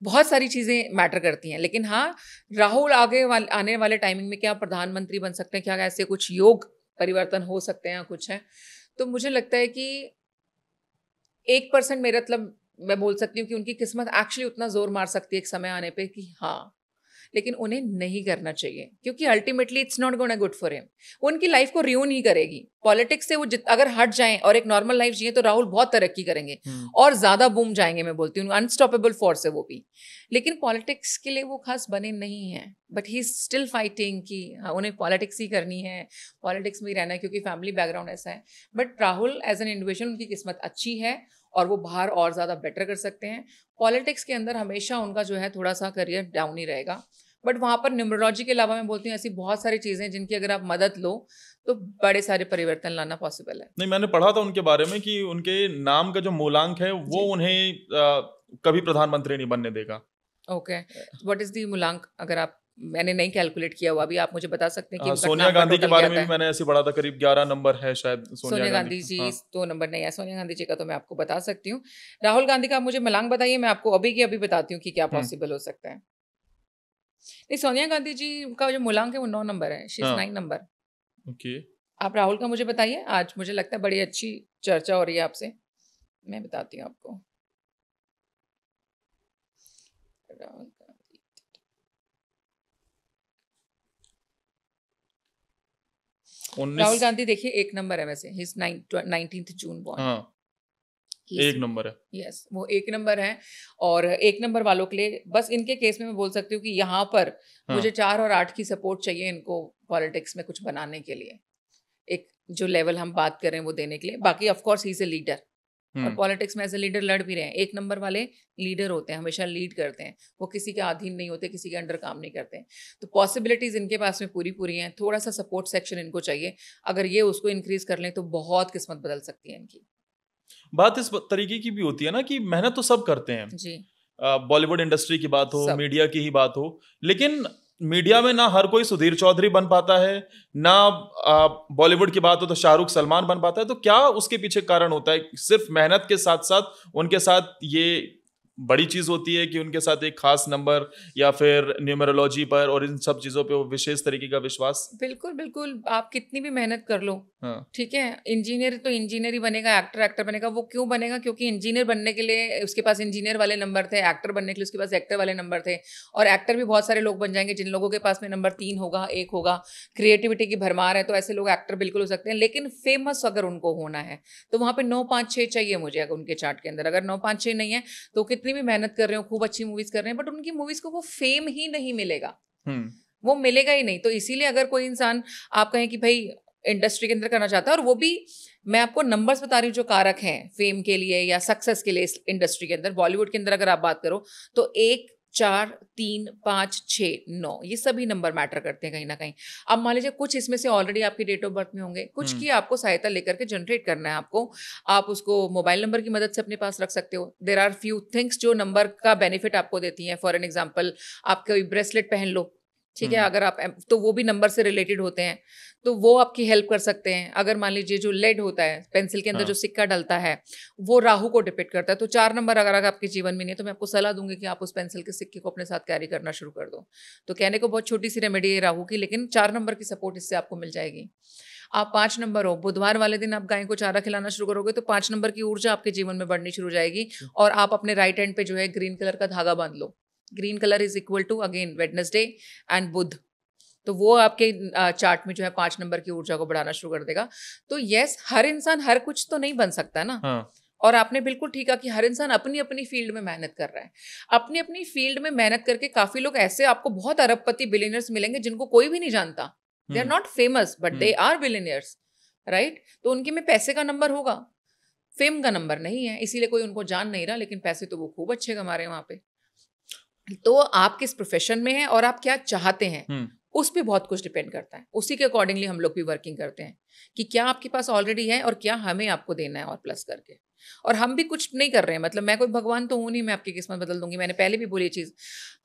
बहुत सारी चीजें मैटर करती हैं, लेकिन हाँ, राहुल आने वाले टाइमिंग में क्या प्रधानमंत्री बन सकते हैं, क्या ऐसे कुछ योग परिवर्तन हो सकते हैं, कुछ है, तो मुझे लगता है कि 1% मेरा मतलब मैं बोल सकती हूँ कि उनकी किस्मत एक्चुअली उतना जोर मार सकती है एक समय आने पे कि हाँ, लेकिन उन्हें नहीं करना चाहिए, क्योंकि ultimately it's not gonna good for him. वो उनकी लाइफ को रियून ही करेगी। पॉलिटिक्स से वो अगर हट जाएं और एक नॉर्मल लाइफ जिए तो राहुल बहुत तरक्की करेंगे और ज्यादा बूम जाएंगे, मैं बोलती हूँ, अनस्टॉपेबल फोर्स है वो भी। लेकिन पॉलिटिक्स के लिए वो खास बने नहीं है, but he is still fighting कि हाँ, उन्हें पॉलिटिक्स ही करनी है, पॉलिटिक्स में ही रहना है, क्योंकि फैमिली बैकग्राउंड ऐसा है। But Rahul as an individual, उनकी किस्मत अच्छी है और वो बाहर और ज़्यादा बेटर कर सकते हैं। पॉलिटिक्स के अंदर हमेशा उनका जो है थोड़ा सा करियर डाउन ही रहेगा। बट वहाँ पर न्यूमरोलॉजी के अलावा मैं बोलती हूँ ऐसी बहुत सारी चीज़ें जिनकी अगर आप मदद लो तो बड़े सारे परिवर्तन लाना पॉसिबल है। नहीं, मैंने पढ़ा था उनके बारे में कि उनके नाम का जो मूलांक है वो उन्हें कभी प्रधानमंत्री नहीं बनने देगा। ओके, व्हाट इज द मूलांक? अगर आप, मैंने नहीं कैलकुलेट किया हुआ अभी, आप मुझे बता सकते हैं कि सोनिया गांधी के बारे में भी मैंने ऐसे पढ़ा था, करीब 11 नंबर है शायद सोनिया गांधी जी। हाँ। 2 नंबर नहीं है सोनिया गांधी जी का, तो मैं आपको बता सकती हूँ। राहुल गांधी का आप मुझे मलांक बताइए, मैं आपको अभी की अभी बताती हूँ कि क्या पॉसिबल हो सकता है। नहीं, सोनिया गांधी जी का जो मूलांक है वो 9 नंबर है, शी इज 9 नंबर। ओके, आप राहुल का मुझे बताइए। आज मुझे लगता है बड़ी अच्छी चर्चा हो रही है आपसे, मैं बताती हूँ आपको। राहुल गांधी देखिए 1 नंबर है वैसे, he is 19th June born. हाँ, 1 नंबर है। यस, वो 1 नंबर है। और 1 नंबर वालों के लिए बस इनके केस में मैं बोल सकती हूँ कि यहाँ पर मुझे 4 और 8 की सपोर्ट चाहिए इनको पॉलिटिक्स में कुछ बनाने के लिए, एक जो लेवल हम बात कर रहे हैं वो देने के लिए। बाकी of course he is a leader, और पॉलिटिक्स में एज ए लीडर लड़ भी रहे हैं। 1 नंबर वाले लीडर होते हैं, हमेशा लीड करते हैं, वो किसी के अधीन नहीं होते, किसी के अंडर काम नहीं करते हैं। तो पॉसिबिलिटीज इनके पास में पूरी हैं। थोड़ा सा सपोर्ट सेक्शन इनको चाहिए, अगर ये उसको इंक्रीज कर लें तो बहुत किस्मत बदल सकती है इनकी। बात इस तरीके की भी होती है ना कि मेहनत तो सब करते हैं जी, बॉलीवुड इंडस्ट्री की बात हो, मीडिया की ही बात हो, लेकिन मीडिया में ना हर कोई सुधीर चौधरी बन पाता है, ना बॉलीवुड की बात हो तो शाहरुख सलमान बन पाता है। तो क्या उसके पीछे कारण होता है? सिर्फ मेहनत के साथ साथ उनके साथ ये बड़ी चीज होती है कि उनके साथ एक खास नंबर या फिर न्यूमरोलॉजी पर और इन सब चीजों पे वो विशेष तरीके का विश्वास? बिल्कुल बिल्कुल, आप कितनी भी मेहनत कर लो, हाँ। ठीक है, इंजीनियर तो इंजीनियर ही बनेगा, एक्टर एक्टर बनेगा। वो क्यों बनेगा? क्योंकि इंजीनियर बनने के लिए उसके पास इंजीनियर वाले नंबर थे, एक्टर बनने के लिए उसके पास एक्टर वाले नंबर थे। और एक्टर भी बहुत सारे लोग बन जाएंगे जिन लोगों के पास में नंबर 3 होगा, 1 होगा, क्रिएटिविटी की भरमार है, तो ऐसे लोग एक्टर बिल्कुल हो सकते हैं। लेकिन फेमस अगर उनको होना है तो वहाँ पे 9 5 6 चाहिए मुझे, अगर उनके चार्ट के अंदर अगर 9 5 6 नहीं है तो कितनी भी मेहनत कर रहे हो, खूब अच्छी मूवीज कर रहे हैं, बट उनकी मूवीज को वो फेम ही नहीं मिलेगा, वो मिलेगा ही नहीं। तो इसीलिए अगर कोई इंसान आप कहें कि भाई इंडस्ट्री के अंदर करना चाहता है, और वो भी मैं आपको नंबर्स बता रही हूँ जो कारक हैं फेम के लिए या सक्सेस के लिए इस इंडस्ट्री के अंदर, बॉलीवुड के अंदर अगर आप बात करो तो 1 4 3 5 6 9 ये सभी नंबर मैटर करते हैं कहीं ना कहीं। अब मान लीजिए कुछ इसमें से ऑलरेडी आपकी डेट ऑफ बर्थ में होंगे, कुछ की आपको सहायता लेकर के जनरेट करना है आपको, आप उसको मोबाइल नंबर की मदद से अपने पास रख सकते हो। देयर आर फ्यू थिंग्स जो नंबर का बेनिफिट आपको देती हैं। फॉर एन एग्जाम्पल, आप कोई ब्रेसलेट पहन लो, ठीक है, अगर आप, तो वो भी नंबर से रिलेटेड होते हैं, तो वो आपकी हेल्प कर सकते हैं। अगर मान लीजिए जो लेड होता है पेंसिल के अंदर जो सिक्का डलता है वो राहु को डिपिक्ट करता है, तो 4 नंबर अगर आपके जीवन में नहीं है तो मैं आपको सलाह दूंगी कि आप उस पेंसिल के सिक्के को अपने साथ कैरी करना शुरू कर दो। तो कहने को बहुत छोटी सी रेमेडी है राहु की, लेकिन 4 नंबर की सपोर्ट इससे आपको मिल जाएगी। आप 5 नंबर हो, बुधवार वाले दिन आप गाय को चारा खिलाना शुरू करोगे तो 5 नंबर की ऊर्जा आपके जीवन में बढ़नी शुरू हो जाएगी। और आप अपने राइट हैंड पे जो है ग्रीन कलर का धागा बांध लो। Green colour is equal to again Wednesday and Budh, तो वो आपके चार्ट में जो है 5 नंबर की ऊर्जा को बढ़ाना शुरू कर देगा। तो यस, हर इंसान हर कुछ तो नहीं बन सकता ना। हाँ। और आपने बिल्कुल ठीक कहा कि हर इंसान अपनी अपनी फील्ड में मेहनत कर रहा है। अपनी अपनी फील्ड में मेहनत करके काफी लोग ऐसे आपको बहुत अरबपति बिलियनर्स मिलेंगे जिनको कोई भी नहीं जानता। They are not famous but they are billionaires, right? तो उनके में पैसे का नंबर होगा, फेम का नंबर नहीं है, इसीलिए कोई उनको जान नहीं रहा, लेकिन पैसे तो वो खूब अच्छे कमा रहे हैं वहां पे। तो आप किस प्रोफेशन में हैं और आप क्या चाहते हैं उस पे बहुत कुछ डिपेंड करता है। उसी के अकॉर्डिंगली हम लोग भी वर्किंग करते हैं कि क्या आपके पास ऑलरेडी है और क्या हमें आपको देना है और प्लस करके। और हम भी कुछ नहीं कर रहे हैं, मतलब मैं कोई भगवान तो हूं नहीं, मैं आपकी किस्मत बदल दूंगी। मैंने पहले भी बोली चीज,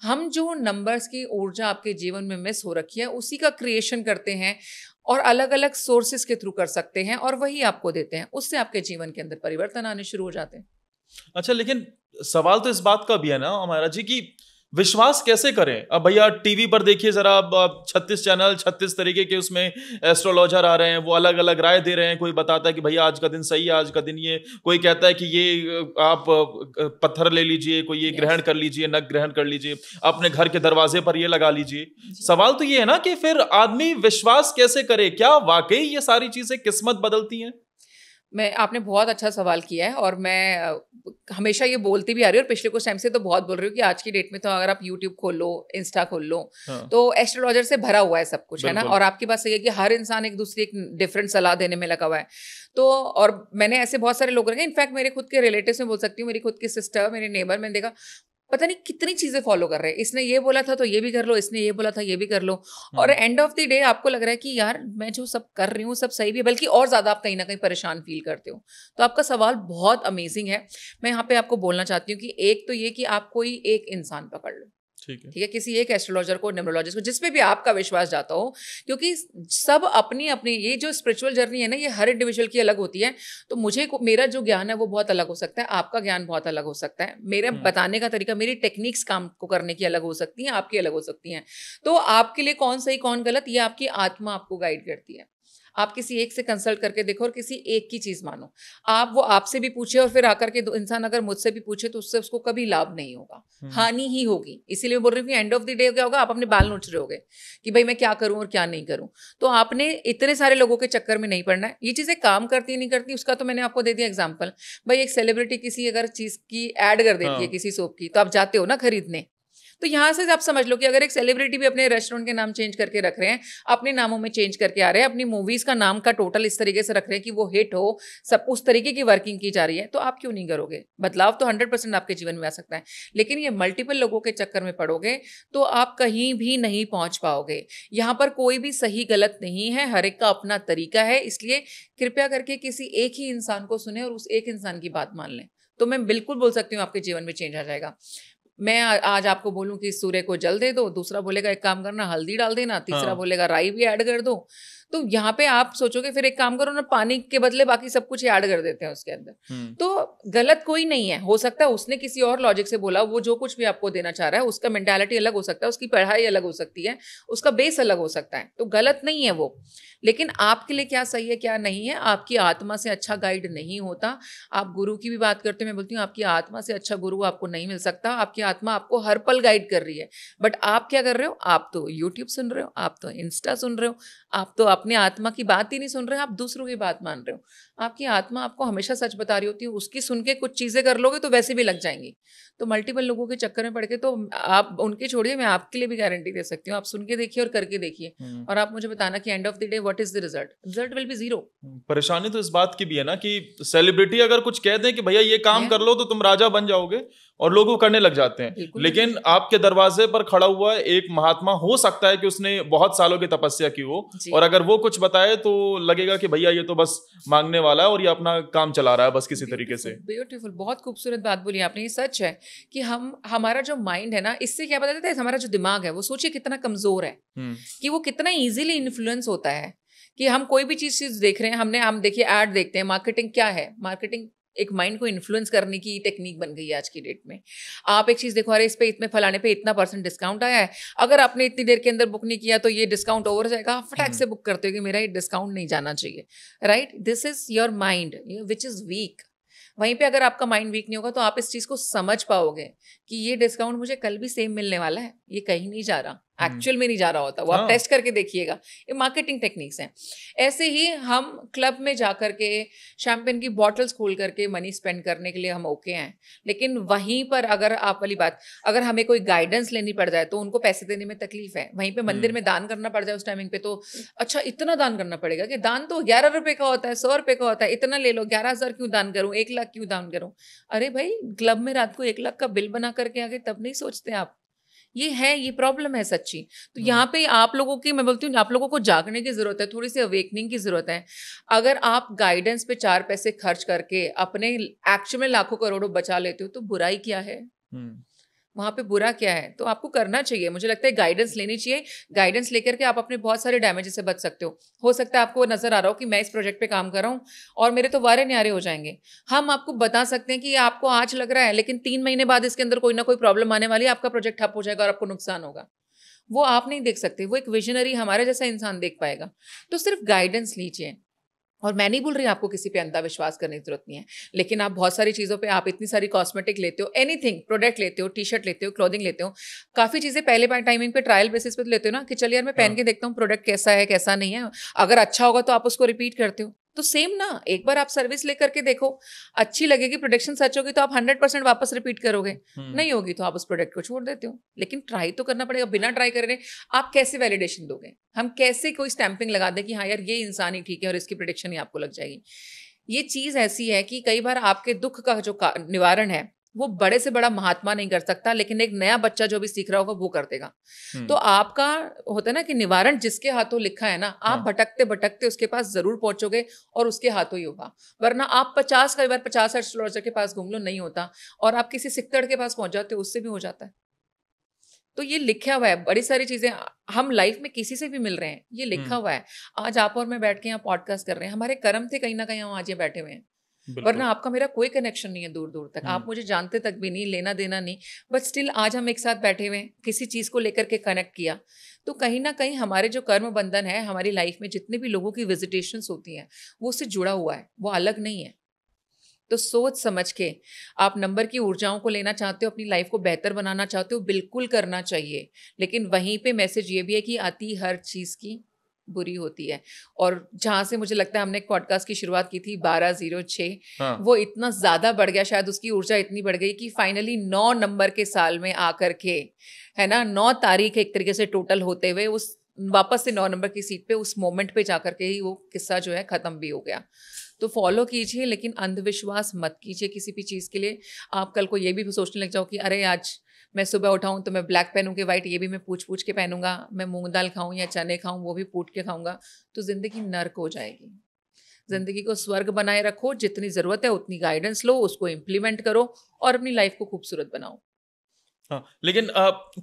हम जो नंबर्स की ऊर्जा आपके जीवन में मिस हो रखी है उसी का क्रिएशन करते हैं और अलग अलग सोर्सेस के थ्रू कर सकते हैं और वही आपको देते हैं। उससे आपके जीवन के अंदर परिवर्तन आने शुरू हो जाते हैं। अच्छा, लेकिन सवाल तो इस बात का भी है ना हमारा जी कि विश्वास कैसे करें? अब भैया टीवी पर देखिए जरा, 36 चैनल 36 तरीके के उसमें एस्ट्रोलॉजर आ रहे हैं, वो अलग अलग राय दे रहे हैं। कोई बताता है कि भैया आज का दिन सही है, आज का दिन ये, कोई कहता है कि ये आप पत्थर ले लीजिए, कोई ये ग्रहण कर लीजिए, नख ग्रहण कर लीजिए, अपने घर के दरवाजे पर ये लगा लीजिए। सवाल तो ये है ना कि फिर आदमी विश्वास कैसे करे? क्या वाकई ये सारी चीजें किस्मत बदलती हैं? आपने बहुत अच्छा सवाल किया है और मैं हमेशा ये बोलती भी आ रही हूँ और पिछले कुछ टाइम से तो बहुत बोल रही हूँ कि आज की डेट में तो अगर आप यूट्यूब खोल लो, इंस्टा खोल लो, तो एस्ट्रोलॉजर से भरा हुआ है सब कुछ, है ना। और आपकी बात सही है कि हर इंसान एक दूसरे एक डिफरेंट सलाह देने में लगा हुआ है। तो और मैंने ऐसे बहुत सारे लोग रखे, इनफैक्ट मेरे खुद के रिलेटिव्स में बोल सकती हूँ, मेरी खुद की सिस्टर, मेरे नेबर, मैंने देखा पता नहीं कितनी चीजें फॉलो कर रहे हैं। इसने ये बोला था तो ये भी कर लो, इसने ये बोला था ये भी कर लो, और एंड ऑफ द डे आपको लग रहा है कि यार मैं जो सब कर रही हूँ सब सही भी है, बल्कि और ज्यादा आप कहीं ना कहीं परेशान फील करते हो। तो आपका सवाल बहुत अमेजिंग है। मैं यहाँ पे आपको बोलना चाहती हूँ कि एक तो ये कि आप कोई एक इंसान पकड़ लो, ठीक है, किसी एक एस्ट्रोलॉजर को, न्यूमरोलॉजिस्ट को, जिसपे भी आपका विश्वास जाता हो, क्योंकि सब अपनी अपनी ये जो स्पिरिचुअल जर्नी है ना, ये हर इंडिविजुअल की अलग होती है। तो मेरा जो ज्ञान है वो बहुत अलग हो सकता है, आपका ज्ञान बहुत अलग हो सकता है, मेरे बताने का तरीका, मेरी टेक्निक्स काम को करने की अलग हो सकती हैं, आपकी अलग हो सकती हैं। तो आपके लिए कौन सही कौन गलत, ये आपकी आत्मा आपको गाइड करती है। आप किसी एक से कंसल्ट करके देखो और किसी एक की चीज मानो। आप वो आपसे भी पूछे और फिर आकर के इंसान अगर मुझसे भी पूछे तो उससे उसको कभी लाभ नहीं होगा, हानि ही होगी। इसीलिए बोल रही हूँ कि एंड ऑफ द डे क्या होगा, आप अपने बाल नोच रहे होगे कि भाई मैं क्या करूं और क्या नहीं करूं। तो आपने इतने सारे लोगों के चक्कर में नहीं पड़ना है। ये चीजें काम करती नहीं करती उसका तो मैंने आपको दे दिया एग्जाम्पल। भाई एक सेलिब्रिटी किसी अगर चीज की एड कर देती है किसी सोप की, तो आप जाते हो ना खरीदने। तो यहाँ से आप समझ लो कि अगर एक सेलिब्रिटी भी अपने रेस्टोरेंट के नाम चेंज करके रख रहे हैं, अपने नामों में चेंज करके आ रहे हैं, अपनी मूवीज का नाम का टोटल इस तरीके से रख रहे हैं कि वो हिट हो, सब उस तरीके की वर्किंग की जा रही है, तो आप क्यों नहीं करोगे? बदलाव तो 100% आपके जीवन में आ सकता है, लेकिन ये मल्टीपल लोगों के चक्कर में पड़ोगे तो आप कहीं भी नहीं पहुंच पाओगे। यहाँ पर कोई भी सही गलत नहीं है, हर एक का अपना तरीका है। इसलिए कृपया करके किसी एक ही इंसान को सुने और उस एक इंसान की बात मान लें, तो मैं बिल्कुल बोल सकती हूँ आपके जीवन में चेंज आ जाएगा। मैं आज आपको बोलूं कि सूर्य को जल दे दो, दूसरा बोलेगा एक काम करना हल्दी डाल देना, तीसरा बोलेगा राई भी ऐड कर दो, तो यहाँ पे आप सोचोगे फिर एक काम करो ना, पानी के बदले बाकी सब कुछ ऐड कर देते हैं उसके अंदर। तो गलत कोई नहीं है, हो सकता है उसने किसी और लॉजिक से बोला, वो जो कुछ भी आपको देना चाह रहा है उसका मेंटालिटी अलग हो सकता है, उसकी पढ़ाई अलग हो सकती है, उसका बेस अलग हो सकता है, तो गलत नहीं है वो। लेकिन आपके लिए क्या सही है क्या नहीं है, आपकी आत्मा से अच्छा गाइड नहीं होता। आप गुरु की भी बात करते हैं, मैं बोलती हूँ आपकी आत्मा से अच्छा गुरु आपको नहीं मिल सकता। आपकी आत्मा आपको हर पल गाइड कर रही है, बट आप क्या कर रहे हो, आप तो यूट्यूब सुन रहे हो, आप तो इंस्टा सुन रहे हो, आप तो अपने आत्मा की बात ही नहीं सुन रहे हो, आप दूसरों की बात मान रहे हो। आपकी आत्मा आपको हमेशा सच बता रही होती है, उसकी सुन के कुछ चीजें कर लोगे तो वैसे भी लग जाएंगी। तो मल्टीपल लोगों के चक्कर में पड़ के तो आप उनके छोड़िए, मैं आपके लिए भी गारंटी दे सकती हूँ, आप सुन के देखिए और करके देखिए, और आप मुझे बताना कि end of the day what is the result. Result will be zero. परेशानी तो इस बात की भी है ना कि सेलिब्रिटी अगर कुछ कह दें कि भैया ये काम कर लो तो तुम राजा बन जाओगे, और लोग वो करने लग जाते हैं। लेकिन आपके दरवाजे पर खड़ा हुआ एक महात्मा, हो सकता है कि उसने बहुत सालों की तपस्या की हो, और अगर वो कुछ बताए तो लगेगा कि भैया ये तो बस मांगने वाला है और ये अपना काम चला रहा है बस किसी तरीके से। ब्यूटीफुल, बहुत खूबसूरत बात बोली आपने। ये सच है कि हमारा जो माइंड है ना, इससे क्या पता चलता है, हमारा जो दिमाग है वो सोचिए कितना कमजोर है, कि वो कितना इजीली इन्फ्लुएंस होता है। कि हम कोई भी चीज देख रहे हैं, हम देखिए ऐड देखते हैं, मार्केटिंग क्या है, मार्केटिंग एक माइंड को इन्फ्लुएंस करने की टेक्निक बन गई है आज की डेट में। आप एक चीज देखो, अरे इस पे इतने फलाने पे इतना % डिस्काउंट आया है, अगर आपने इतनी देर के अंदर बुक नहीं किया तो ये डिस्काउंट ओवर जाएगा, आप फटाक से बुक करते हो कि मेरा ये डिस्काउंट नहीं जाना चाहिए, right. This is your mind which is weak. वहीं पे अगर आपका माइंड वीक नहीं होगा तो आप इस चीज को समझ पाओगे कि ये डिस्काउंट मुझे कल भी सेम मिलने वाला है, ये कहीं नहीं जा रहा, एक्चुअल में नहीं जा रहा होता, वो आप टेस्ट करके देखिएगा। ये मार्केटिंग टेक्निक्स हैं। ऐसे ही हम क्लब में जा करके शैंपेन की बॉटल्स खोल करके मनी स्पेंड करने के लिए हम ओके हैं, लेकिन वहीं पर अगर आप वाली बात, अगर हमें कोई गाइडेंस लेनी पड़ जाए तो उनको पैसे देने में तकलीफ है। वहीं पे मंदिर में दान करना पड़ जाए उस टाइमिंग पे तो अच्छा इतना दान करना पड़ेगा, कि दान तो 11 रुपए का होता है, 100 रुपए का होता है, इतना ले लो, 11,000 क्यों दान करूं, 1 लाख क्यों दान करूं। अरे भाई, क्लब में रात को 1 लाख का बिल बना करके आगे तब नहीं सोचते आप। ये प्रॉब्लम है सच्ची। तो यहाँ पे आप लोगों की, मैं बोलती हूँ आप लोगों को जागने की जरूरत है, थोड़ी सी अवेकनिंग की जरूरत है। अगर आप गाइडेंस पे 4 पैसे खर्च करके अपने एक्चुअल में लाखों करोड़ों बचा लेते हो तो बुराई क्या है, वहां पे बुरा क्या है। तो आपको करना चाहिए, मुझे लगता है गाइडेंस लेनी चाहिए। गाइडेंस लेकर के आप अपने बहुत सारे डैमेज से बच सकते हो सकता है आपको नजर आ रहा हो कि मैं इस प्रोजेक्ट पे काम कर रहा हूँ और मेरे तो वारे न्यारे हो जाएंगे। हम आपको बता सकते हैं कि आपको आज लग रहा है, लेकिन 3 महीने बाद इसके अंदर कोई ना कोई प्रॉब्लम आने वाली है, आपका प्रोजेक्ट ठप हो जाएगा और आपको नुकसान होगा। वो आप नहीं देख सकते, वो एक विजनरी हमारे जैसा इंसान देख पाएगा। तो सिर्फ गाइडेंस लीजिए। और मैं नहीं बोल रही आपको किसी पे अंधा विश्वास करने की जरूरत नहीं है, लेकिन आप बहुत सारी चीज़ों पे, आप इतनी सारी कॉस्मेटिक लेते हो, एनीथिंग प्रोडक्ट लेते हो, टी शर्ट लेते हो, क्लोथिंग लेते हो, काफ़ी चीज़ें पहले टाइमिंग पे ट्रायल बेसिस पे लेते हो ना, कि चलिए यार मैं पहन के देखता हूँ प्रोडक्ट कैसा है कैसा नहीं है, अगर अच्छा होगा तो आप उसको रिपीट करते हो। तो सेम ना, एक बार आप सर्विस लेकर के देखो, अच्छी लगेगी, प्रोडक्शन सच होगी तो आप 100% वापस रिपीट करोगे, नहीं होगी तो आप उस प्रोडक्ट को छोड़ देते हो। लेकिन ट्राई तो करना पड़ेगा। बिना ट्राई करे आप कैसे वैलिडेशन दोगे, हम कैसे कोई स्टैंपिंग लगा दें कि हाँ यार ये इंसान ही ठीक है और इसकी प्रेडिक्शन ही आपको लग जाएगी। ये चीज ऐसी है कि कई बार आपके दुख का जो निवारण है वो बड़े से बड़ा महात्मा नहीं कर सकता, लेकिन एक नया बच्चा जो भी सीख रहा होगा वो कर देगा। तो आपका होता है ना कि निवारण जिसके हाथों लिखा है ना, आप भटकते भटकते उसके पास जरूर पहुंचोगे और उसके हाथों ही होगा। वरना आप 50 कई बार 50 एस्ट्रोलॉजर के पास घूम लो, नहीं होता, और आप किसी सिक्कड़ के पास पहुंच जाते हो, उससे भी हो जाता है। तो ये लिखा हुआ है, बड़ी सारी चीजें हम लाइफ में किसी से भी मिल रहे हैं, ये लिखा हुआ है। आज आप और मैं बैठ के यहाँ पॉडकास्ट कर रहे हैं, हमारे कर्म थे कहीं ना कहीं हम आज ये बैठे हुए हैं, वरना आपका मेरा कोई कनेक्शन नहीं है दूर दूर तक, आप मुझे जानते तक भी नहीं, लेना देना नहीं, बट स्टिल आज हम एक साथ बैठे हुए हैं, किसी चीज को लेकर के कनेक्ट किया। तो कहीं ना कहीं हमारे जो कर्म बंधन है, हमारी लाइफ में जितने भी लोगों की विजिटेशंस होती हैं वो उससे जुड़ा हुआ है, वो अलग नहीं है। तो सोच समझ के आप नंबर की ऊर्जाओं को लेना चाहते हो, अपनी लाइफ को बेहतर बनाना चाहते हो, बिल्कुल करना चाहिए। लेकिन वहीं पे मैसेज ये भी है कि आती हर चीज की बुरी होती है। और जहां से मुझे लगता है हमने एक पॉडकास्ट की शुरुआत की थी 1206, वो इतना ज्यादा बढ़ गया, शायद उसकी ऊर्जा इतनी बढ़ गई कि फाइनली 9 नंबर के साल में आकर के, है ना, 9 तारीख एक तरीके से टोटल होते हुए उस वापस से 9 नंबर की सीट पे, उस मोमेंट पे जाकर के ही वो किस्सा जो है खत्म भी हो गया। तो फॉलो कीजिए, लेकिन अंधविश्वास मत कीजिए किसी भी चीज़ के लिए। आप कल को ये भी सोचने लग जाओ कि अरे आज मैं सुबह उठाऊं तो मैं ब्लैक पहनूं कि वाइट, ये भी मैं पूछ के पहनूंगा, मैं मूंग दाल खाऊं या चने खाऊं वो भी पूछ के खाऊंगा, तो जिंदगी नर्क हो जाएगी। जिंदगी को स्वर्ग बनाए रखो, जितनी जरूरत है उतनी गाइडेंस लो, उसको इम्प्लीमेंट करो और अपनी लाइफ को खूबसूरत बनाओ। हाँ, लेकिन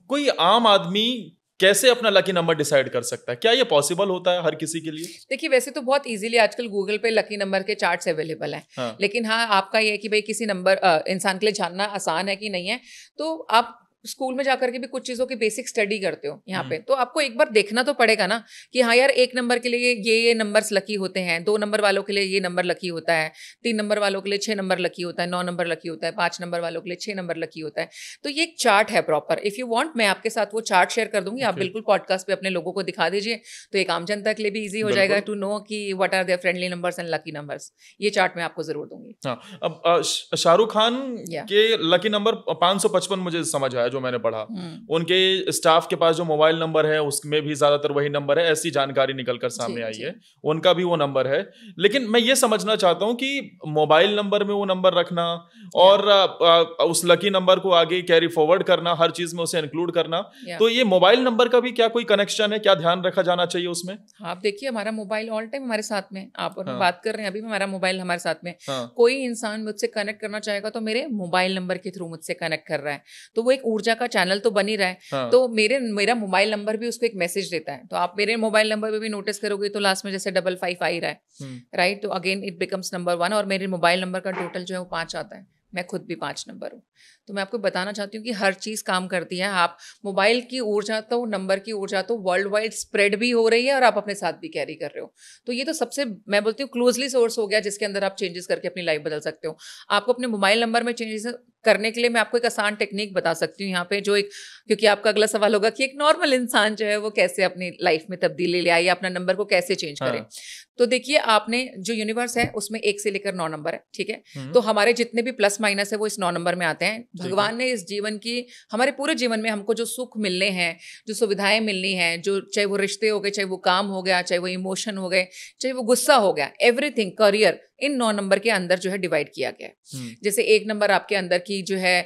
कोई आम आदमी कैसे अपना लकी नंबर डिसाइड कर सकता है? क्या ये पॉसिबल होता है हर किसी के लिए? देखिए वैसे तो बहुत इजीली आजकल गूगल पे लकी नंबर के चार्ट्स अवेलेबल हैं। हाँ। लेकिन हाँ, आपका ये है कि भाई किसी नंबर इंसान के लिए जानना आसान है कि नहीं है, तो आप स्कूल में जाकर के भी कुछ चीज़ों की बेसिक स्टडी करते हो यहाँ पे, तो आपको एक बार देखना तो पड़ेगा ना कि हाँ यार, 1 नंबर के लिए ये नंबर्स लकी होते हैं, 2 नंबर वालों के लिए ये नंबर लकी होता है, 3 नंबर वालों के लिए 6 नंबर लकी होता है, 9 नंबर लकी होता है, 5 नंबर वालों के लिए 6 नंबर लकी होता है। तो ये एक चार्ट है प्रॉपर। इफ़ यू वांट, मैं आपके साथ वो चार्ट शेयर कर दूंगी, आप बिल्कुल पॉडकास्ट पे अपने लोगों को दिखा दीजिए, तो एक आम जनता के लिए भी ईजी हो जाएगा टू नो कि what are their friendly numbers and lucky numbers. ये चार्ट मैं आपको जरूर दूंगी। हाँ, अब शाहरुख खान के लकी नंबर 555 मुझे समझ आया जो मैंने पढ़ा। उनके स्टाफ के पास जो मोबाइल नंबर है उसमें भी ज्यादातर वही नंबर है, ऐसी जानकारी निकलकर सामने आई है। उनका भी वो नंबर है। लेकिन मैं ये समझना चाहता हूं कि मोबाइल नंबर में वो नंबर रखना और उस लकी नंबर को आगे कैरी फॉरवर्ड करना, हर चीज में उसे इंक्लूड करना, तो ये मोबाइल नंबर का भी क्या कोई कनेक्शन है? क्या ध्यान रखा जाना चाहिए उसमें? आप देखिए, हमारा मोबाइल ऑल टाइम हमारे साथ में, आप और मैं बात कर रहे हैं अभी भी हमारा मोबाइल हमारे साथ में। कोई इंसान मुझसे कनेक्ट करना चाहेगा तो मेरे मोबाइल नंबर के थ्रू मुझसे कनेक्ट कर रहा है, तो वो एक ऊर्जा का चैनल तो बन ही रहा है। तो मेरा मोबाइल नंबर भी उसको एक मैसेज देता है। तो आप मेरे मोबाइल नंबर पे भी नोटिस करोगे तो लास्ट में जैसे 55 आ ही रहा है, राइट? तो अगेन इट बिकम्स नंबर 1, और मेरे मोबाइल नंबर का टोटल जो है वो 5 आता है। मैं खुद भी 5 नंबर हूँ। तो मैं आपको बताना चाहती हूँ कि हर चीज़ काम करती है। आप मोबाइल की ऊर्जा तो, नंबर की ऊर्जा तो वर्ल्ड वाइड स्प्रेड भी हो रही है और आप अपने साथ भी कैरी कर रहे हो। तो ये तो सबसे, मैं बोलती हूँ, क्लोजली सोर्स हो गया जिसके अंदर आप चेंजेस करके अपनी लाइफ बदल सकते हो। आपको अपने मोबाइल नंबर में चेंजेस करने के लिए मैं आपको एक आसान टेक्निक बता सकती हूँ यहाँ पे, जो एक, क्योंकि आपका अगला सवाल होगा कि एक नॉर्मल इंसान जो है वो कैसे अपनी लाइफ में तब्दीली ले आए या अपना नंबर को कैसे चेंज करे। तो देखिए, आपने जो यूनिवर्स है उसमें 1 से लेकर 9 नंबर है, ठीक है? तो हमारे जितने भी प्लस माइनस है वो इस 9 नंबर में आते हैं। भगवान ने इस जीवन की, हमारे पूरे जीवन में हमको जो सुख मिलने हैं, जो सुविधाएं मिलनी हैं, जो चाहे वो रिश्ते हो गए, चाहे वो काम हो गया, चाहे वो इमोशन हो गए, चाहे वो गुस्सा हो गया, एवरीथिंग, करियर, इन 9 नंबर के अंदर जो है डिवाइड किया गया है। जैसे 1 नंबर आपके अंदर की जो है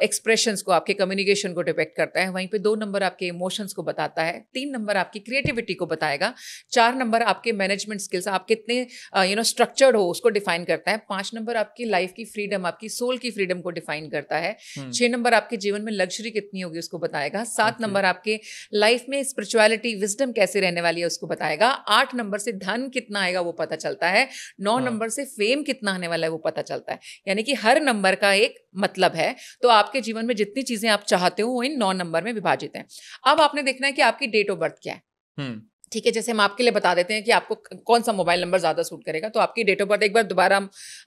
एक्सप्रेशंस को, आपके कम्युनिकेशन को डिपेक्ट करता है, वहीं पे 2 नंबर आपके इमोशंस को बताता है, 3 नंबर आपकी क्रिएटिविटी को बताएगा, 4 नंबर आपके मैनेजमेंट स्किल्स, आप कितने स्ट्रक्चर्ड हो उसको डिफाइन करता है, 5 नंबर आपकी लाइफ की फ्रीडम, आपकी सोल की फ्रीडम को डिफाइन करता है, 6 नंबर आपके जीवन में लग्जरी कितनी होगी उसको बताएगा, 7 नंबर आपके लाइफ में स्पिरिचुअलिटी, विजडम कैसे रहने वाली है उसको बताएगा, 8 नंबर से धन कितना आएगा वो पता चलता है, 9 नंबर से फेम कितना आने वाला है वो पता चलता है। यानी कि हर नंबर का एक मतलब है। तो आपके जीवन में जितनी चीजें आप चाहते हो वो इन 9 नंबर में विभाजित हैं। अब आपने देखना है कि आपकी डेट ऑफ बर्थ क्या है। ठीक है, जैसे हम आपके लिए बता देते हैं कि आपको कौन सा मोबाइल नंबर ज्यादा सूट करेगा। तो आपकी डेट ऑफ बर्थ एक बार दोबारा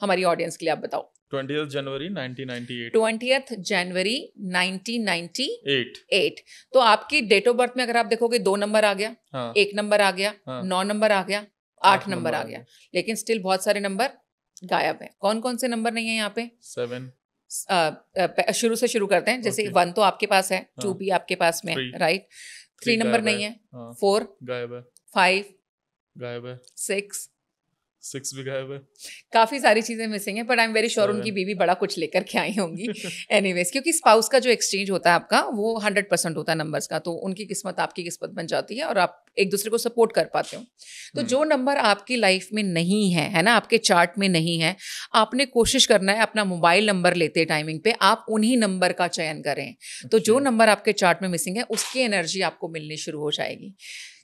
हमारी ऑडियंस के लिए आप बताओ। 20th जनवरी 1998। 20th जनवरी 1998। तो आपकी डेट ऑफ बर्थ में अगर आप देखोगे 2 नंबर आ गया, 1 नंबर आ गया, 9 नंबर आ गया, 8 नंबर आ गया, लेकिन स्टिल बहुत सारे नंबर गायब है। कौन कौन से नंबर नहीं है यहाँ पे? 7। शुरू से शुरू करते हैं। जैसे 1 तो आपके पास है, 2 भी आपके पास में, राइट? 3 नंबर नहीं है, 4 गायब है, 5 गायब है, 6 भी गायब है। काफी सारी चीजें मिसिंग है, but I am very sure उनकी बीवी बड़ा कुछ लेकर के आई होंगी। एनीवेज, क्योंकि स्पाउस का जो एक्सचेंज होता है आपका वो 100% होता है नंबर्स का, तो उनकी किस्मत आपकी किस्मत बन जाती है और आप एक दूसरे को सपोर्ट कर पाते हो। तो जो नंबर आपकी लाइफ में नहीं है ना, आपके चार्ट में नहीं है, आपने कोशिश करना है अपना मोबाइल नंबर लेते टाइमिंग पे आप उन्हीं नंबर का चयन करें। तो जो नंबर आपके चार्ट में मिसिंग है उसकी एनर्जी आपको मिलनी शुरू हो जाएगी।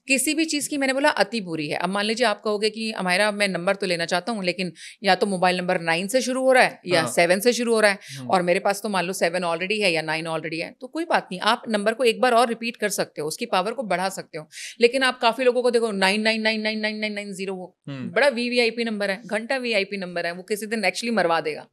किसी भी चीज़ की, मैंने बोला, अति बुरी है। अब मान लीजिए आप कहोगे कि अमायरा मैं नंबर तो लेना चाहता हूँ, लेकिन या तो मोबाइल नंबर 9 से शुरू हो रहा है या 7 से शुरू हो रहा है, और मेरे पास तो मान लो 7 ऑलरेडी है या 9 ऑलरेडी है। तो कोई बात नहीं, आप नंबर को एक बार और रिपीट कर सकते हो, उसकी पावर को बढ़ा सकते हो। लेकिन आप काफी लोगों को देखो 99999990, वो बड़ा वीवीआईपी नंबर है, घंटा वीआईपी नंबर है, वो किसी दिन एक्चुअली मरवा देगा।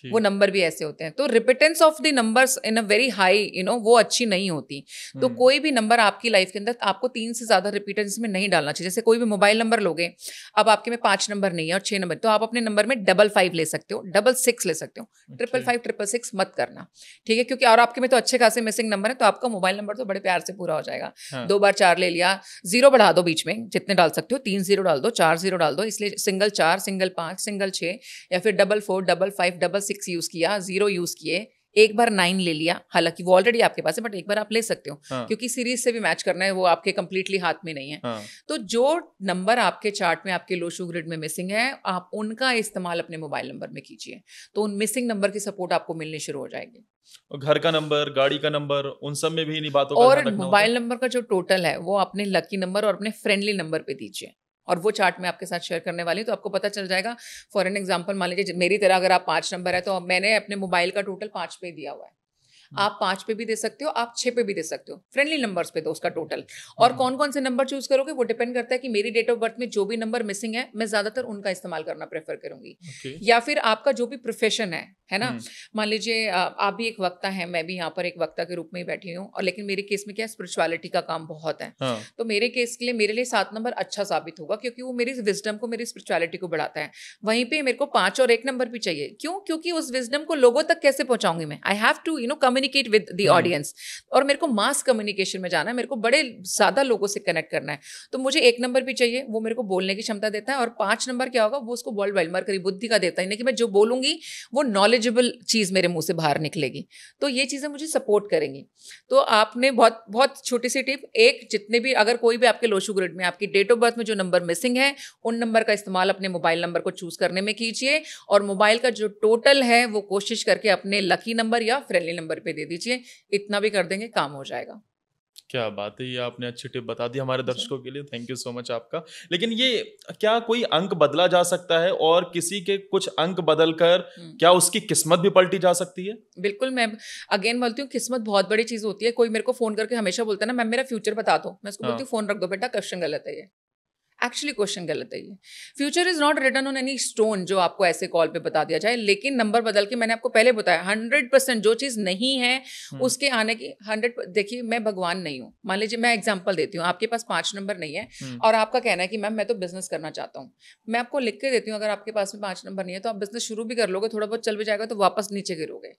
वो नंबर भी ऐसे होते हैं। तो repetitions of the numbers in a very high वो अच्छी नहीं होती। तो कोई भी नंबर आपकी लाइफ के अंदर आपको 3 से ज्यादा रिपीटेंस में नहीं डालना चाहिए। जैसे कोई भी मोबाइल नंबर लोगे, अब आपके में 5 नंबर नहीं है और 6 नंबर, तो आप अपने नंबर में 55 ले सकते हो, 66 ले सकते हो, 555 666 मत करना, ठीक है? क्योंकि और आपके में तो अच्छे खासे मिसिंग नंबर है, तो आपका मोबाइल नंबर तो बड़े प्यार से पूरा हो जाएगा। 2 बार 4 ले लिया, 0 बढ़ा दो बीच में, जितने डाल सकते हो, 3 0 डाल दो, 4 0 डाल दो, इसलिए सिंगल 4, सिंगल 5, सिंगल 6, या फिर 4 4 5 5 6 यूज किया, 0 यूज किए, एक बार 9 ले लिया, हालांकि वो ऑलरेडी आपके पास है, बट एक बार आप ले सकते हो। हाँ। क्योंकि सीरीज से भी मैच करना है, वो आपके कंप्लीटली हाथ में नहीं है। हाँ। तो जो नंबर आपके चार्ट में, आपके लो शू ग्रिड में मिसिंग है, आप उनका इस्तेमाल अपने मोबाइल नंबर में कीजिए, तो उन मिसिंग नंबर की सपोर्ट आपको मिलनी शुरू हो जाएगी। और घर का नंबर, गाड़ी का नंबर, उन सब में भी इन्हीं बातों का और ध्यान रखना होता मोबाइल है। नंबर का जो टोटल है वो अपने लकी नंबर और अपने फ्रेंडली नंबर पे दीजिए, और वो चार्ट मैं आपके साथ शेयर करने वाली हूँ, तो आपको पता चल जाएगा। फॉर एन एग्जांपल, मान लीजिए मेरी तरह अगर आप 5 नंबर है, तो मैंने अपने मोबाइल का टोटल 5 पे दिया हुआ है। आप 5 पे भी दे सकते हो, आप 6 पे भी दे सकते हो, फ्रेंडली नंबर्स पे दो उसका टोटल। और कौन कौन से नंबर चूज करोगे वो डिपेंड करता है कि मेरी डेट ऑफ बर्थ में जो भी नंबर मिसिंग है, मैं ज्यादातर उनका इस्तेमाल करना प्रेफर करूंगी। ओके। या फिर आपका जो भी प्रोफेशन है ना। हम्म। मान लीजिए आप भी एक वक्ता हैं, मैं भी यहाँ पर एक वक्ता के रूप में ही बैठी हूँ, और लेकिन मेरे केस में क्या है, स्पिरिचुअलिटी का काम बहुत है। हाँ। तो मेरे केस के लिए मेरे लिए 7 नंबर अच्छा साबित होगा, क्योंकि वो मेरी विजडम को, मेरी स्पिरिचुअलिटी को बढ़ाता है। वहीं पे मेरे को 5 और 1 नंबर भी चाहिए। क्यों? क्योंकि उस विजडम को लोगों तक कैसे पहुंचाऊंगी मैं? I have to communicate with the audience, और मेरे को मास कम्युनिकेशन में जाना है, मेरे को बड़े ज्यादा लोगों से कनेक्ट करना है। तो मुझे 1 नंबर भी चाहिए, वो मेरे को बोलने की क्षमता देता है। और 5 नंबर क्या होगा, वो उसको वर्ल्ड वाइड मरकरी बुद्धि का देता है, नहीं कि मैं जो बोलूंगी वो नॉलेजेबल चीज मेरे मुंह से बाहर निकलेगी। तो ये चीजें मुझे सपोर्ट करेंगी। तो आपने बहुत बहुत छोटी सी टिप, एक जितने भी, अगर कोई भी आपके लो शू ग्रिड में आपकी डेट ऑफ बर्थ में जो नंबर मिसिंग है, उन नंबर का इस्तेमाल अपने मोबाइल नंबर को चूज करने में कीजिए, और मोबाइल का जो टोटल है वो कोशिश करके अपने लकी नंबर या फ्रेंडली नंबर पे दे दीजिए। इतना भी कर देंगे, काम हो जाएगा। क्या बात है, ये आपने अच्छी टिप बता दी हमारे दर्शकों के लिए, थैंक यू सो मच आपका। लेकिन ये क्या कोई अंक बदला जा सकता है, और किसी के कुछ अंक बदलकर क्या उसकी किस्मत भी पलटी जा सकती है? बिल्कुल। मैं अगेन बोलती हूँ, किस्मत बहुत बड़ी चीज होती है। कोई मेरे को फोन करके हमेशा बोलता है ना, मैम मेरा फ्यूचर बता दो, मैं उसको बोलती हूँ फोन रख दो बेटा, क्वेश्चन गलत है ये। एक्चुअली क्वेश्चन गलत है ये। Future is not written on any stone जो आपको ऐसे कॉल पे बता दिया जाए। लेकिन नंबर बदल के, मैंने आपको पहले बताया, 100% जो चीज नहीं है उसके आने की 100। देखिए, मैं भगवान नहीं हूँ। मान लीजिए मैं एग्जांपल देती हूँ, आपके पास 5 नंबर नहीं है और आपका कहना है कि मैम मैं तो बिजनेस करना चाहता हूँ। मैं आपको लिख के देती हूँ, अगर आपके पास में 5 नंबर नहीं है तो आप बिजनेस शुरू भी कर लोगे, थोड़ा बहुत चल भी जाएगा, तो वापस नीचे गिरोगे।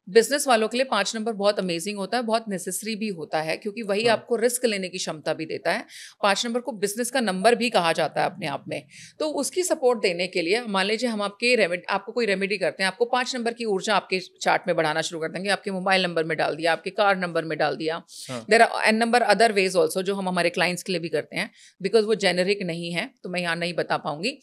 बिजनेस वालों के लिए 5 नंबर बहुत अमेजिंग होता है, बहुत नेसेसरी भी होता है, क्योंकि वही आपको रिस्क लेने की क्षमता भी देता है। 5 नंबर को बिजनेस का नंबर भी कहा जाता है अपने आप में। तो उसकी सपोर्ट देने के लिए, मान लीजिए हम आपको कोई रेमेडी करते हैं, आपको 5 नंबर की ऊर्जा आपके चार्ट में बढ़ाना शुरू कर देंगे। आपके मोबाइल नंबर में डाल दिया, आपके कार नंबर में डाल दिया। There are n number other ways also जो हम हमारे क्लाइंट्स के लिए भी करते हैं, बिकॉज वो जेनेरिक नहीं है तो मैं यहाँ नहीं बता पाऊंगी।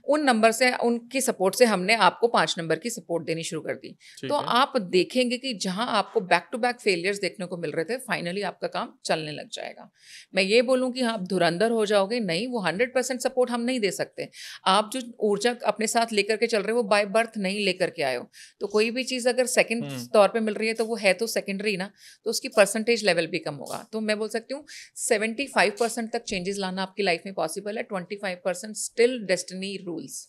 उन नंबर से, उनकी सपोर्ट से हमने आपको 5 नंबर की सपोर्ट देनी शुरू कर दी। तो आप देखेंगे कि जहां आपको बैक टू बैक फेलियर्स देखने को मिल रहे थे, फाइनली आपका काम चलने लग जाएगा। मैं ये बोलूं कि आप धुरंधर हो जाओगे, नहीं, वो 100% सपोर्ट हम नहीं दे सकते। आप जो ऊर्जा अपने साथ लेकर के चल रहे हो, वो बाय बर्थ नहीं लेकर के आए हो। तो कोई भी चीज अगर सेकंड तौर पे मिल रही है तो वो है तो सेकेंडरी ना, तो उसकी परसेंटेज लेवल भी कम होगा। तो मैं बोल सकती हूँ 75% तक चेंजेस लाना आपकी लाइफ में पॉसिबल है, 25% स्टिल डेस्टिनी रूल्स।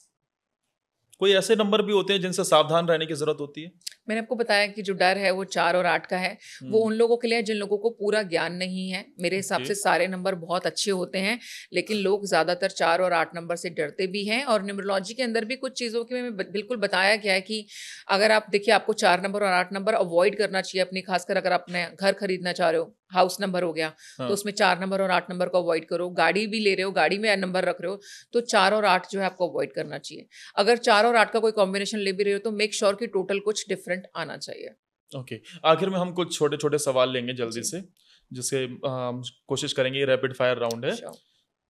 कोई ऐसे नंबर भी होते हैं जिनसे सावधान रहने की जरूरत होती है? मैंने आपको बताया कि जो डर है वो 4 और 8 का है। वो उन लोगों के लिए है जिन लोगों को पूरा ज्ञान नहीं है। मेरे हिसाब से सारे नंबर बहुत अच्छे होते हैं, लेकिन लोग ज्यादातर 4 और 8 नंबर से डरते भी हैं। और न्यूमरोलॉजी के अंदर भी कुछ चीज़ों के में बिल्कुल बताया गया है कि अगर आप देखिए, आपको 4 नंबर और 8 नंबर अवॉइड करना चाहिए अपनी, खासकर अगर अपने घर खरीदना चाह रहे हो, हाउस नंबर हो गया तो उसमें 4 नंबर और 8 नंबर को अवॉइड करो। गाड़ी भी ले रहे हो, गाड़ी में नंबर रख रहे हो, तो 4 और 8 जो है आपको अवॉइड करना चाहिए। अगर 4 और 8 का कोई कॉम्बिनेशन ले भी रहे हो तो मेक श्योर कि टोटल कुछ डिफरेंट आना चाहिए। ओके, आखिर में हम कुछ छोटे छोटे सवाल लेंगे जल्दी से, जिससे हम कोशिश करेंगे, रैपिड फायर राउंड है।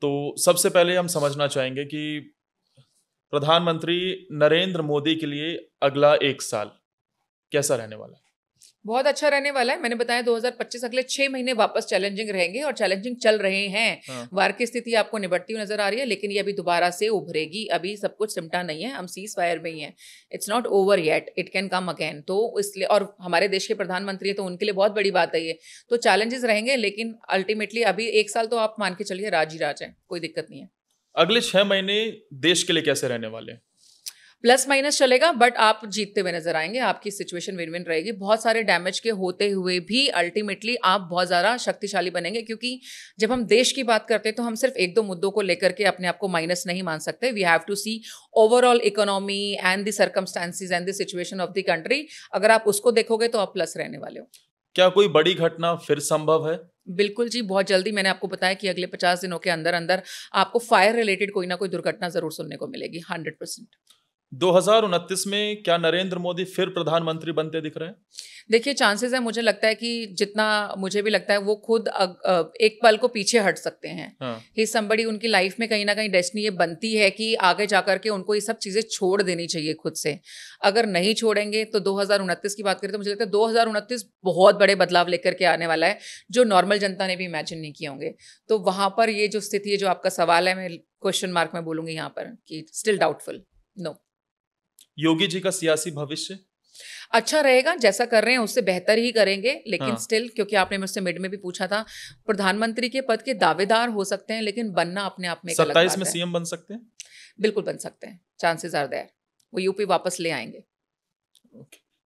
तो सबसे पहले हम समझना चाहेंगे कि प्रधानमंत्री नरेंद्र मोदी के लिए अगला 1 साल कैसा रहने वाला है? बहुत अच्छा रहने वाला है। मैंने बताया 2025 अगले 6 महीने वापस चैलेंजिंग रहेंगे, और चैलेंजिंग चल रहे हैं। वार की स्थिति आपको निबटती हुई नजर आ रही है, लेकिन ये अभी दोबारा से उभरेगी। अभी सब कुछ सिमटा नहीं है, हम सीज फायर में ही हैं। It's not over yet, it can come again. तो इसलिए, और हमारे देश के प्रधानमंत्री है तो उनके लिए बहुत बड़ी बात है ये। तो चैलेंजेस रहेंगे, लेकिन अल्टीमेटली अभी 1 साल तो आप मान के चलिए राज ही राज है, कोई दिक्कत नहीं है। अगले 6 महीने देश के लिए कैसे रहने वाले हैं? प्लस माइनस चलेगा, बट आप जीतते हुए नजर आएंगे। आपकी सिचुएशन विन विन रहेगी। बहुत सारे डैमेज के होते हुए भी अल्टीमेटली आप बहुत ज़्यादा शक्तिशाली बनेंगे, क्योंकि जब हम देश की बात करते हैं तो हम सिर्फ 1-2 मुद्दों को लेकर के अपने आप को माइनस नहीं मान सकते। We have to see overall economy and the circumstances and the situation of the country. अगर आप उसको देखोगे तो आप प्लस रहने वाले हो। क्या कोई बड़ी घटना फिर संभव है? बिल्कुल जी, बहुत जल्दी। मैंने आपको बताया कि अगले 50 दिनों के अंदर अंदर आपको फायर रिलेटेड कोई ना कोई दुर्घटना जरूर सुनने को मिलेगी, 100%। 2029 में क्या नरेंद्र मोदी फिर प्रधानमंत्री बनते दिख रहे हैं? देखिए, चांसेस है, मुझे लगता है कि जितना मुझे भी लगता है वो खुद एक पल को पीछे हट सकते हैं। हाँ। ही समबडी, उनकी लाइफ में कहीं ना कहीं डेस्टिनी ये बनती है कि आगे जाकर के उनको ये सब चीज़ें छोड़ देनी चाहिए खुद से। अगर नहीं छोड़ेंगे तो 2029 की बात करें तो मुझे लगता है 2029 बहुत बड़े बदलाव लेकर के आने वाला है, जो नॉर्मल जनता ने भी इमेजिन नहीं किए होंगे। तो वहाँ पर ये जो स्थिति है, जो आपका सवाल है, मैं क्वेश्चन मार्क में बोलूँगी यहाँ पर कि still doubtful, no. Yogi ji का सियासी भविष्य अच्छा रहेगा, जैसा कर रहे हैं उससे बेहतर ही करेंगे, लेकिन हाँ। स्टिल, क्योंकि आपने मुझसे मिड में भी पूछा था, प्रधानमंत्री के पद के दावेदार हो सकते हैं, लेकिन बनना अपने आप में एक अलग 27 बात में है। सीएम बन सकते हैं? बिल्कुल बन सकते हैं, चांसेस आर देयर। वो यूपी वापस ले आएंगे।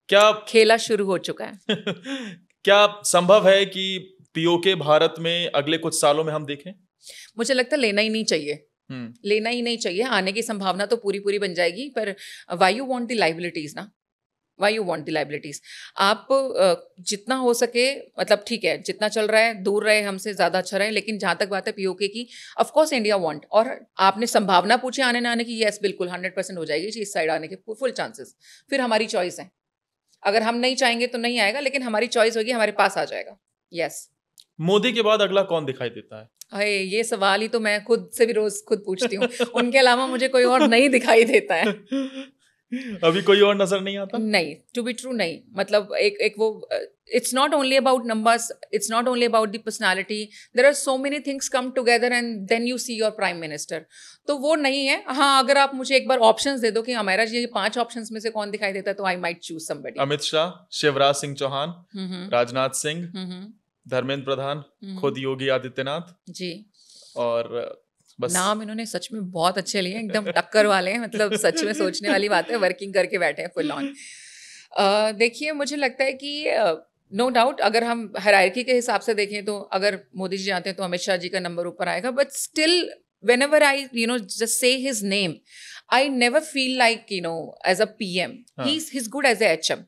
क्या खेला शुरू हो चुका है। क्या संभव है कि पीओके भारत में अगले कुछ सालों में हम देखें? मुझे लगता है लेना ही नहीं चाहिए, लेना ही नहीं चाहिए। आने की संभावना तो पूरी पूरी बन जाएगी, पर why you want the liabilities ना, why you want the liabilities. आप जितना हो सके, मतलब ठीक है, जितना चल रहा है दूर रहे हमसे, ज़्यादा अच्छा रहे, लेकिन जहाँ तक बात है पीओके की, ऑफ कोर्स इंडिया वांट। और आपने संभावना पूछी आने ना आने की, यस बिल्कुल 100% हो जाएगी जी, इस साइड आने के फुल चांसेस। फिर हमारी चॉइस है, अगर हम नहीं चाहेंगे तो नहीं आएगा, लेकिन हमारी चॉइस होगी, हमारे पास आ जाएगा। यस। मोदी के बाद अगला कौन दिखाई देता है? अरे, ये सवाल ही तो मैं खुद से भी रोज खुद पूछती हूँ। उनके अलावा मुझे कोई और नहीं दिखाई देता है। अभी कोई और नजर नहीं आता? नहीं, टू बी ट्रू नहीं। मतलब एक वो, it's not only about numbers, it's not only about the personality, there are so many things come together and then you see your prime minister. तो वो नहीं है। हाँ, अगर आप मुझे एक बार ऑप्शंस दे दो कि हमारा ये 5 ऑप्शंस में से कौन दिखाई देता है, तो I might choose somebody. Amit Shah, Shivraj Singh Chouhan, Rajnath Singh, Dharmendra Pradhan, खुद योगी आदित्यनाथ जी। और बस। नाम इन्होंने सच में बहुत अच्छे लिए, एकदम टक्कर वाले हैं। मतलब सच में सोचने वाली बात है, वर्किंग करके बैठे हैं फुल ऑन। देखिए, मुझे लगता है कि नो डाउट, अगर हम हायरार्की के हिसाब से देखें तो अगर मोदी जी आते हैं तो अमित शाह जी का नंबर ऊपर आएगा, but still whenever I just say his name, I never feel like as a PM he's good as a HM।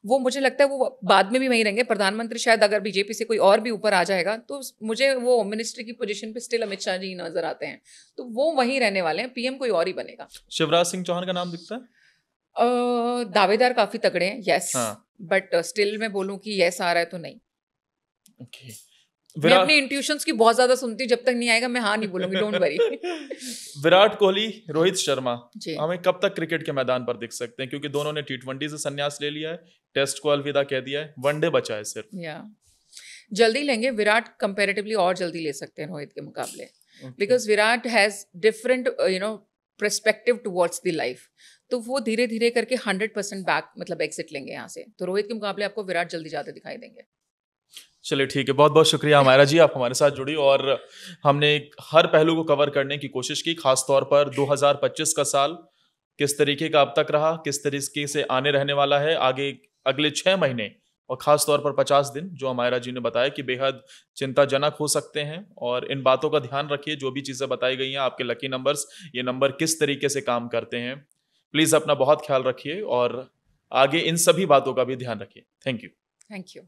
वो मुझे लगता है वो बाद में भी वहीं रहेंगे। प्रधानमंत्री शायद अगर बीजेपी से कोई और भी ऊपर आ जाएगा, तो मुझे वो मिनिस्ट्री की पोजीशन पे स्टिल अमित शाह जी नजर आते हैं, तो वो वहीं रहने वाले हैं। पीएम कोई और ही बनेगा। शिवराज सिंह चौहान का नाम दिखता है? दावेदार काफी तगड़े हैं, यस, बट स्टिल मैं बोलूं कि यस आ रहा है तो नहीं। ओके। मैं अपनी इंट्यूशंस की बहुत ज्यादा सुनती हूँ, जब तक नहीं आएगा मैं हाँ नहीं बोलूंगी, डोंट वरी। विराट कोहली, रोहित शर्मा हमें कब तक क्रिकेट के मैदान पर दिख सकते हैं? क्योंकि दोनों ने टी20 से संन्यास ले लिया है, टेस्ट को अलविदा कह दिया है, वनडे बचा है सिर्फ। जल्दी लेंगे। विराट कंपैरेटिवली और जल्दी ले सकते हैं रोहित के मुकाबले, because Virat has different perspective towards the life. तो वो धीरे धीरे करके 100% बैक, मतलब एग्जिट लेंगे यहाँ से। तो रोहित के मुकाबले आपको विराट जल्दी जाते दिखाई देंगे। चलिए ठीक है, बहुत बहुत शुक्रिया हमारा जी, आप हमारे साथ जुड़ी और हमने हर पहलू को कवर करने की कोशिश की। खासतौर पर 2025 का साल किस तरीके का अब तक रहा, किस तरीके से आने रहने वाला है आगे, अगले 6 महीने और खासतौर पर 50 दिन, जो हमारा जी ने बताया कि बेहद चिंताजनक हो सकते हैं। और इन बातों का ध्यान रखिए, जो भी चीज़ें बताई गई हैं, आपके लकी नंबर्स, ये नंबर किस तरीके से काम करते हैं। प्लीज़ अपना बहुत ख्याल रखिए और आगे इन सभी बातों का भी ध्यान रखिए। Thank you.